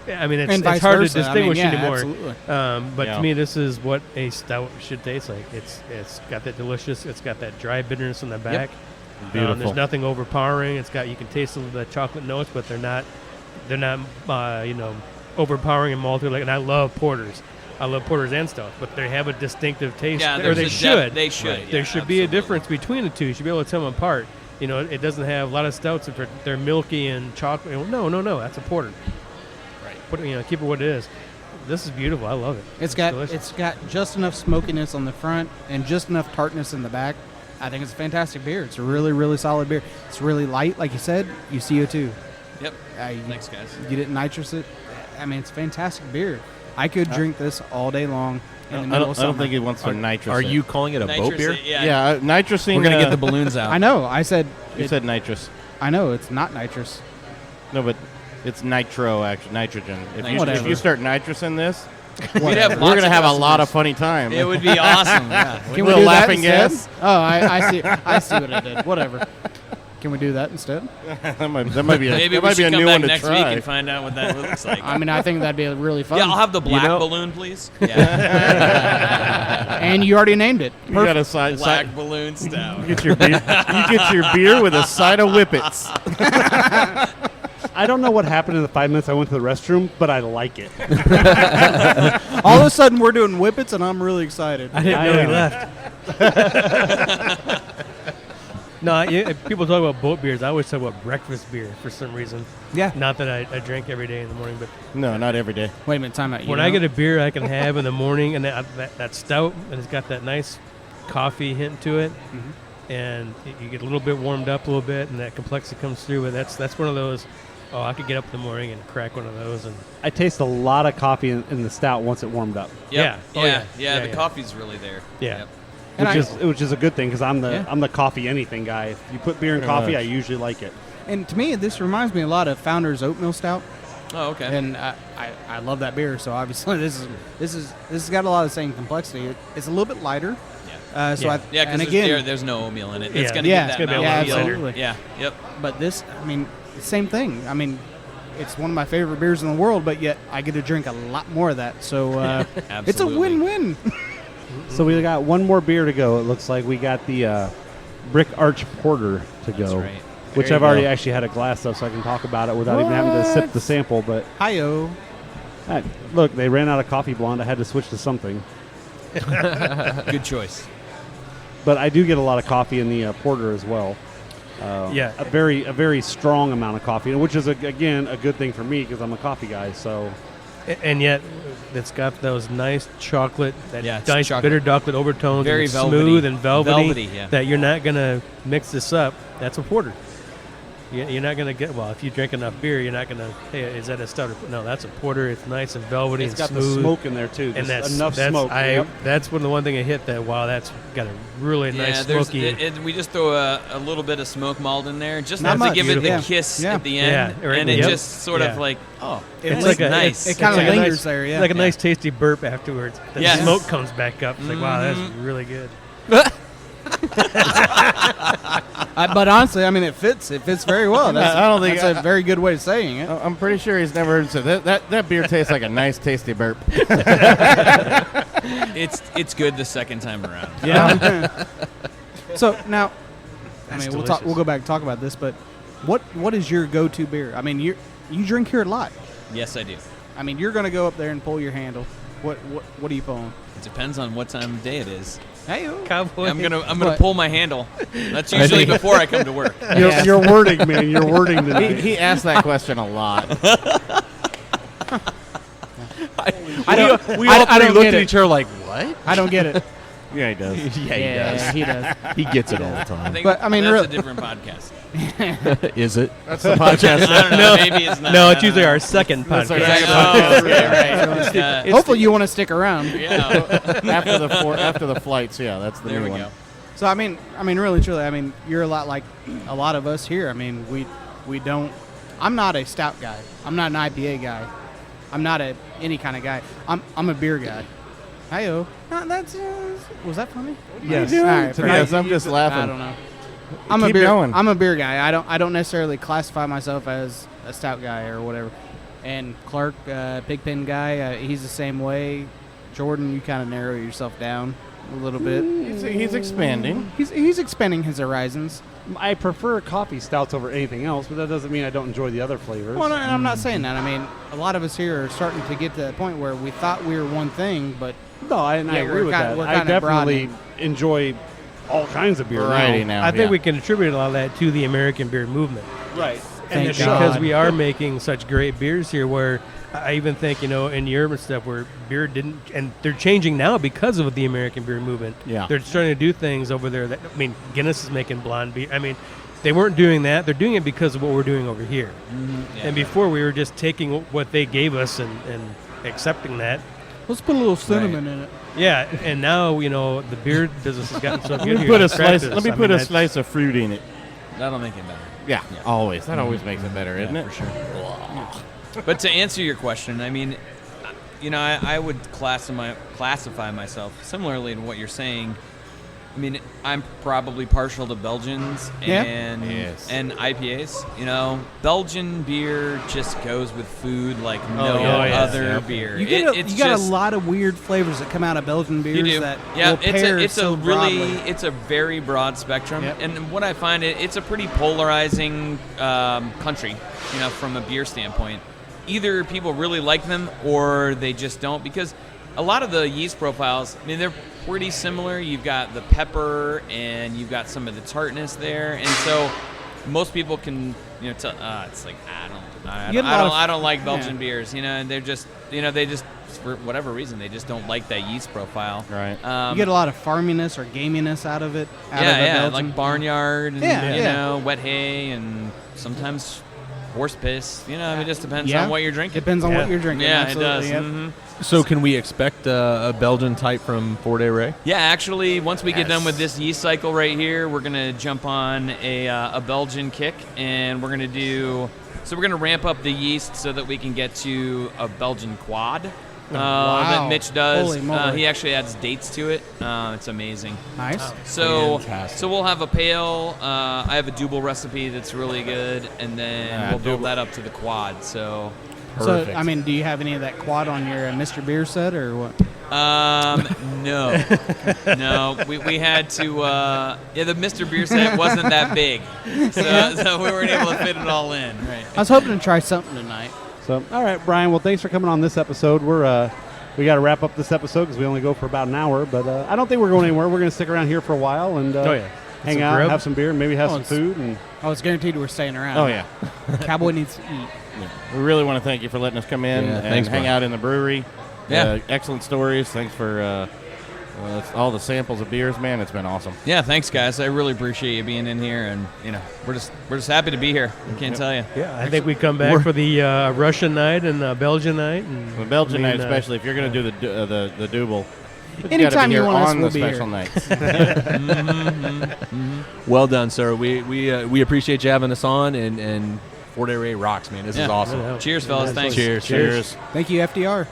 [SPEAKER 3] I mean, it's hard to distinguish anymore.
[SPEAKER 1] Absolutely.
[SPEAKER 3] But to me, this is what a stout should taste like. It's got that delicious. It's got that dry bitterness in the back.
[SPEAKER 4] Yep. Beautiful.
[SPEAKER 3] There's nothing overpowering. You can taste the chocolate notes, but they're not overpowering and malty. And I love porters. I love porters and stouts, but they have a distinctive taste.
[SPEAKER 5] Yeah,
[SPEAKER 3] or they should.
[SPEAKER 5] They should.
[SPEAKER 3] Right. There should be a difference between the two. You should be able to tell them apart. It doesn't have a lot of stouts if they're milky and chocolate. No, that's a porter. Keep it what it is. This is beautiful. I love it.
[SPEAKER 1] It's got just enough smokiness on the front and just enough tartness in the back. I think it's a fantastic beer. It's a really, really solid beer. It's really light, like you said. You CO2.
[SPEAKER 5] Yep. Thanks, guys.
[SPEAKER 1] You didn't nitrous it. I mean, it's a fantastic beer. I could drink this all day long in the middle of summer.
[SPEAKER 4] I don't think he wants to nitrous.
[SPEAKER 6] Are you calling it a boat beer?
[SPEAKER 5] Yeah,
[SPEAKER 4] nitrosing.
[SPEAKER 5] We're gonna get the balloons out.
[SPEAKER 1] I know. I said.
[SPEAKER 4] You said nitrous.
[SPEAKER 1] I know it's not nitrous.
[SPEAKER 4] No, but it's nitro, actually, nitrogen. If you start nitrous in this, we're going to have a lot of funny time.
[SPEAKER 5] It would be awesome.
[SPEAKER 1] Can we do laughing gas? Oh, I see. I see what I did. Whatever. Can we do that instead?
[SPEAKER 4] that might be a,
[SPEAKER 5] Maybe
[SPEAKER 4] that
[SPEAKER 5] we
[SPEAKER 4] might be
[SPEAKER 5] should
[SPEAKER 4] a
[SPEAKER 5] come
[SPEAKER 4] new
[SPEAKER 5] back
[SPEAKER 4] one to
[SPEAKER 5] next
[SPEAKER 4] try.
[SPEAKER 5] week and find out what that looks like.
[SPEAKER 1] I mean, I think that'd be really fun.
[SPEAKER 5] Yeah, I'll have the black balloon, please. Yeah.
[SPEAKER 1] And you already named it.
[SPEAKER 4] You got a
[SPEAKER 5] black balloon stout.
[SPEAKER 4] You get your beer with a side of whippets.
[SPEAKER 2] I don't know what happened in the 5 minutes I went to the restroom, but I like it.
[SPEAKER 1] All of a sudden, we're doing whippets, and I'm really excited.
[SPEAKER 3] I didn't know he left. No, people talk about boat beers. I always talk about breakfast beer for some reason.
[SPEAKER 1] Yeah.
[SPEAKER 3] Not that I drink every day in the morning, but
[SPEAKER 4] No, not every day.
[SPEAKER 1] Wait a minute, time out.
[SPEAKER 3] when I get a beer I can have in the morning, and that stout, and it's got that nice coffee hint to it, and you get a little bit warmed up a little bit, and that complexity comes through. But that's one of those. Oh, I could get up in the morning and crack one of those, and
[SPEAKER 2] I taste a lot of coffee in the stout once it warmed up,
[SPEAKER 3] yeah,
[SPEAKER 5] The coffee's really there.
[SPEAKER 3] yeah.
[SPEAKER 5] Yep.
[SPEAKER 2] which is a good thing because I'm the coffee anything guy. If you put beer in coffee, I usually like it.
[SPEAKER 1] And to me, this reminds me a lot of Founder's Oatmeal Stout.
[SPEAKER 5] Oh, okay.
[SPEAKER 1] And I love that beer. So obviously, this has got a lot of the same complexity. It's a little bit lighter.
[SPEAKER 3] Yeah.
[SPEAKER 5] Because there's no oatmeal in it. It's
[SPEAKER 3] Yeah.
[SPEAKER 5] gonna
[SPEAKER 1] Yeah.
[SPEAKER 5] get
[SPEAKER 3] It's
[SPEAKER 5] that
[SPEAKER 3] gonna be a
[SPEAKER 5] mouthfeel.
[SPEAKER 3] lot lighter.
[SPEAKER 1] Absolutely.
[SPEAKER 5] Yeah. Yep.
[SPEAKER 1] But this, I mean, same thing. I mean, it's one of my favorite beers in the world, but yet I get to drink a lot more of that. So it's a
[SPEAKER 5] Absolutely.
[SPEAKER 1] win-win.
[SPEAKER 2] So we got one more beer to go. It looks like we got the Brick Arch Porter to go,
[SPEAKER 5] That's right.
[SPEAKER 2] which
[SPEAKER 4] There
[SPEAKER 2] I've
[SPEAKER 4] you
[SPEAKER 2] already
[SPEAKER 4] go.
[SPEAKER 2] actually had a glass of, so I can talk about it without even having to sip the sample. But
[SPEAKER 1] Hi-yo.
[SPEAKER 2] look, they ran out of coffee blonde. I had to switch to something.
[SPEAKER 5] Good choice.
[SPEAKER 2] But I do get a lot of coffee in the porter as well.
[SPEAKER 3] Yeah.
[SPEAKER 2] a very strong amount of coffee, which is again a good thing for me because I'm a coffee guy. So
[SPEAKER 3] And yet, it's got those nice chocolate,
[SPEAKER 5] it's
[SPEAKER 3] nice
[SPEAKER 5] chocolate.
[SPEAKER 3] bitter chocolate overtones,
[SPEAKER 5] Very
[SPEAKER 3] and it's
[SPEAKER 5] velvety.
[SPEAKER 3] smooth and velvety.
[SPEAKER 5] Velvety, yeah.
[SPEAKER 3] That you're not gonna mix this up. That's a porter. You're not gonna get if you drink enough beer, you're not gonna. Hey, is that a stout? No, that's a porter. It's nice and velvety
[SPEAKER 2] it's
[SPEAKER 3] and
[SPEAKER 2] got
[SPEAKER 3] smooth.
[SPEAKER 2] the smoke in there too.
[SPEAKER 3] and
[SPEAKER 2] Just
[SPEAKER 3] that's
[SPEAKER 2] enough
[SPEAKER 3] that's,
[SPEAKER 2] smoke. Yep.
[SPEAKER 3] That's one of the one thing I hit that. Wow, that's got a really nice
[SPEAKER 5] there's
[SPEAKER 3] smoky.
[SPEAKER 5] we just throw a little bit of smoke malt in there just
[SPEAKER 1] Not
[SPEAKER 5] to
[SPEAKER 1] much.
[SPEAKER 5] give it the
[SPEAKER 1] Yeah.
[SPEAKER 5] kiss
[SPEAKER 1] Yeah.
[SPEAKER 5] at the end,
[SPEAKER 3] Yeah, right.
[SPEAKER 5] and it
[SPEAKER 3] Yep.
[SPEAKER 5] just sort of
[SPEAKER 3] Yeah.
[SPEAKER 5] like
[SPEAKER 3] It's like a
[SPEAKER 5] nice.
[SPEAKER 1] It kind of
[SPEAKER 3] It's like a
[SPEAKER 1] lingers
[SPEAKER 3] nice-
[SPEAKER 1] there, yeah.
[SPEAKER 3] Like a nice tasty burp afterwards. The
[SPEAKER 5] Yes.
[SPEAKER 3] smoke comes back up. It's like wow, that's really good.
[SPEAKER 1] But honestly, I mean, it fits. It fits very well. That's,
[SPEAKER 4] I don't think-
[SPEAKER 1] that's a very good way of saying it.
[SPEAKER 4] I'm pretty sure he's never heard said that beer tastes like a nice, tasty burp.
[SPEAKER 5] It's good the second time around.
[SPEAKER 3] Yeah.
[SPEAKER 1] So now, I
[SPEAKER 3] That's
[SPEAKER 1] mean,
[SPEAKER 3] delicious.
[SPEAKER 1] we'll go back and talk about this. But what is your go-to beer? I mean, you drink here a lot.
[SPEAKER 5] Yes, I do.
[SPEAKER 1] I mean, you're going to go up there and pull your handle. What are you pulling?
[SPEAKER 5] It depends on what time of day it is.
[SPEAKER 1] Hey,
[SPEAKER 3] Cowboy.
[SPEAKER 5] I'm gonna
[SPEAKER 1] What?
[SPEAKER 5] pull my handle. That's usually before I come to work.
[SPEAKER 2] Your wording, man. Your wording tonight.
[SPEAKER 4] he asked that question a lot.
[SPEAKER 1] I don't.
[SPEAKER 6] We
[SPEAKER 1] I
[SPEAKER 6] all three
[SPEAKER 1] don't
[SPEAKER 6] looked
[SPEAKER 1] get
[SPEAKER 6] at
[SPEAKER 1] it.
[SPEAKER 6] each other like, what?
[SPEAKER 1] I don't get it.
[SPEAKER 4] Yeah, he does.
[SPEAKER 6] Yeah,
[SPEAKER 1] he does.
[SPEAKER 6] He gets it all the
[SPEAKER 5] I
[SPEAKER 6] time.
[SPEAKER 5] think
[SPEAKER 1] But, I mean,
[SPEAKER 5] that's
[SPEAKER 1] real-
[SPEAKER 5] a different podcast.
[SPEAKER 6] Is it?
[SPEAKER 4] That's the podcast.
[SPEAKER 5] I don't know. Maybe it's not.
[SPEAKER 3] No, it's usually our second
[SPEAKER 4] That's our
[SPEAKER 3] podcast.
[SPEAKER 4] second
[SPEAKER 5] Oh, okay, right.
[SPEAKER 1] Hopefully, you want to stick around.
[SPEAKER 5] Yeah.
[SPEAKER 4] after the flights. Yeah, that's the
[SPEAKER 5] There
[SPEAKER 4] new
[SPEAKER 5] we
[SPEAKER 4] one.
[SPEAKER 5] go.
[SPEAKER 1] So I mean, really, truly, I mean, you're a lot like a lot of us here. I mean, we don't. I'm not a stout guy. I'm not an IPA guy. I'm not any kind of guy. I'm a beer guy. Hi-yo. That's was that funny?
[SPEAKER 2] Yes.
[SPEAKER 1] All right,
[SPEAKER 4] Yes, I'm just laughing.
[SPEAKER 1] I don't know. I'm a
[SPEAKER 4] Keep
[SPEAKER 1] beer.
[SPEAKER 4] going.
[SPEAKER 1] I'm a beer guy. I don't necessarily classify myself as a stout guy or whatever. And Clark, Pigpen guy, he's the same way. Jordan, you kind of narrow yourself down a little bit.
[SPEAKER 4] He's expanding.
[SPEAKER 1] He's expanding his horizons.
[SPEAKER 2] I prefer coffee stouts over anything else, but that doesn't mean I don't enjoy the other flavors.
[SPEAKER 1] Well, no, and I'm not saying that. I mean, a lot of us here are starting to get to that point where we thought we were one thing, but
[SPEAKER 2] No, I agree
[SPEAKER 1] we're
[SPEAKER 2] with
[SPEAKER 1] kinda-
[SPEAKER 2] that.
[SPEAKER 1] we're
[SPEAKER 2] I
[SPEAKER 1] kinda
[SPEAKER 2] definitely
[SPEAKER 1] broadening.
[SPEAKER 2] enjoy all kinds of beer
[SPEAKER 4] Variety
[SPEAKER 2] now.
[SPEAKER 4] now.
[SPEAKER 3] I think we can attribute a lot of that to the American beer movement.
[SPEAKER 2] Right.
[SPEAKER 1] Thank
[SPEAKER 2] it
[SPEAKER 1] God.
[SPEAKER 3] Because we are making such great beers here where I even think, in Europe and stuff where beer didn't, and they're changing now because of the American beer movement.
[SPEAKER 4] Yeah.
[SPEAKER 3] They're starting to do things over there that, Guinness is making blonde beer. They weren't doing that. They're doing it because of what we're doing over here.
[SPEAKER 5] Yeah.
[SPEAKER 3] And before we were just taking what they gave us and accepting that.
[SPEAKER 1] let's put a little cinnamon in it.
[SPEAKER 3] Yeah, and now, the beer business has gotten so good
[SPEAKER 4] Let me
[SPEAKER 3] here.
[SPEAKER 4] put a
[SPEAKER 3] it's cracked
[SPEAKER 4] slice.
[SPEAKER 3] us.
[SPEAKER 4] Let me
[SPEAKER 3] I
[SPEAKER 4] put
[SPEAKER 3] mean,
[SPEAKER 4] a
[SPEAKER 3] that's-
[SPEAKER 4] slice of fruit in it.
[SPEAKER 5] That'll make it better.
[SPEAKER 4] Yeah, always. That always makes it better, isn't it?
[SPEAKER 5] For sure. But to answer your question, I mean, I would classify myself similarly to what you're saying. I mean, I'm probably partial to Belgians and IPAs. You know, Belgian beer just goes with food like no other beer.
[SPEAKER 1] You got a lot of weird flavors that come out of Belgian beers.
[SPEAKER 5] You do.
[SPEAKER 1] That
[SPEAKER 5] Yeah,
[SPEAKER 1] will pair
[SPEAKER 5] it's
[SPEAKER 1] so
[SPEAKER 5] a really
[SPEAKER 1] broadly.
[SPEAKER 5] it's a very broad spectrum.
[SPEAKER 1] Yep.
[SPEAKER 5] And what I find it's a pretty polarizing country. You know, from a beer standpoint, either people really like them or they just don't, because a lot of the yeast profiles, I mean, they're pretty similar. You've got the pepper and you've got some of the tartness there, and so most people can, you know, tell. It's like I don't like Belgian beers, you know, and they're just, you know, they just for whatever reason they just don't like that yeast profile.
[SPEAKER 4] Right.
[SPEAKER 1] You get a lot of farminess or gaminess out of it. Belgian.
[SPEAKER 5] Like barnyard, and
[SPEAKER 1] Yeah,
[SPEAKER 5] you
[SPEAKER 1] yeah.
[SPEAKER 5] know, wet hay, and sometimes horse piss. You know, I mean, it just depends on what you're drinking.
[SPEAKER 1] Depends on what you're drinking.
[SPEAKER 5] Yeah,
[SPEAKER 1] absolutely.
[SPEAKER 5] it does.
[SPEAKER 1] Yep.
[SPEAKER 5] Mhm.
[SPEAKER 6] So can we expect a Belgian type from 4 Day Ray?
[SPEAKER 5] Yeah, actually, once we get done with this yeast cycle right here, we're gonna jump on a Belgian kick, and we're gonna ramp up the yeast so that we can get to a Belgian quad.
[SPEAKER 1] Wow.
[SPEAKER 5] That Mitch does.
[SPEAKER 1] Holy moly.
[SPEAKER 5] He actually adds dates to it. It's amazing.
[SPEAKER 1] Nice.
[SPEAKER 5] So
[SPEAKER 4] Fantastic.
[SPEAKER 5] we'll have a pale. I have a double recipe that's really good, and then we'll build that up to the quad. So.
[SPEAKER 1] So, I mean, do you have any of that quad on your Mr. Beer set or what?
[SPEAKER 5] No. No, we had to, the Mr. Beer set wasn't that big. So we weren't able to fit it all in. Right.
[SPEAKER 1] I was hoping to try something tonight.
[SPEAKER 2] So, all right, Brian. Well, thanks for coming on this episode. We got to wrap up this episode because we only go for about an hour. But I don't think we're going anywhere. We're going to stick around here for a while and hang out,
[SPEAKER 3] grub.
[SPEAKER 2] have some beer, maybe have some food. And
[SPEAKER 1] It's guaranteed we're staying around.
[SPEAKER 4] Oh, yeah.
[SPEAKER 1] Cowboy needs to eat.
[SPEAKER 4] We really want to thank you for letting us come in and
[SPEAKER 6] thanks,
[SPEAKER 4] hang
[SPEAKER 6] Brian.
[SPEAKER 4] out in the brewery.
[SPEAKER 5] Yeah.
[SPEAKER 4] Excellent stories. Thanks for all the samples of beers, man. It's been awesome.
[SPEAKER 5] Yeah, thanks, guys. I really appreciate you being in here, and you know, we're just happy to be here. I can't tell you.
[SPEAKER 3] Yeah, I think we come back for the Russian night and Belgian night. And
[SPEAKER 4] The Belgian night, especially if you're going to do the double.
[SPEAKER 1] Anytime you want us,
[SPEAKER 4] on
[SPEAKER 1] we'll
[SPEAKER 4] the
[SPEAKER 1] be
[SPEAKER 4] special
[SPEAKER 1] here.
[SPEAKER 4] nights.
[SPEAKER 6] Well done, sir. We appreciate you having us on, and 4 Day Ray rocks, man. This is awesome.
[SPEAKER 5] Cheers, fellas. Thanks.
[SPEAKER 6] Cheers.
[SPEAKER 1] Thank you, FDR.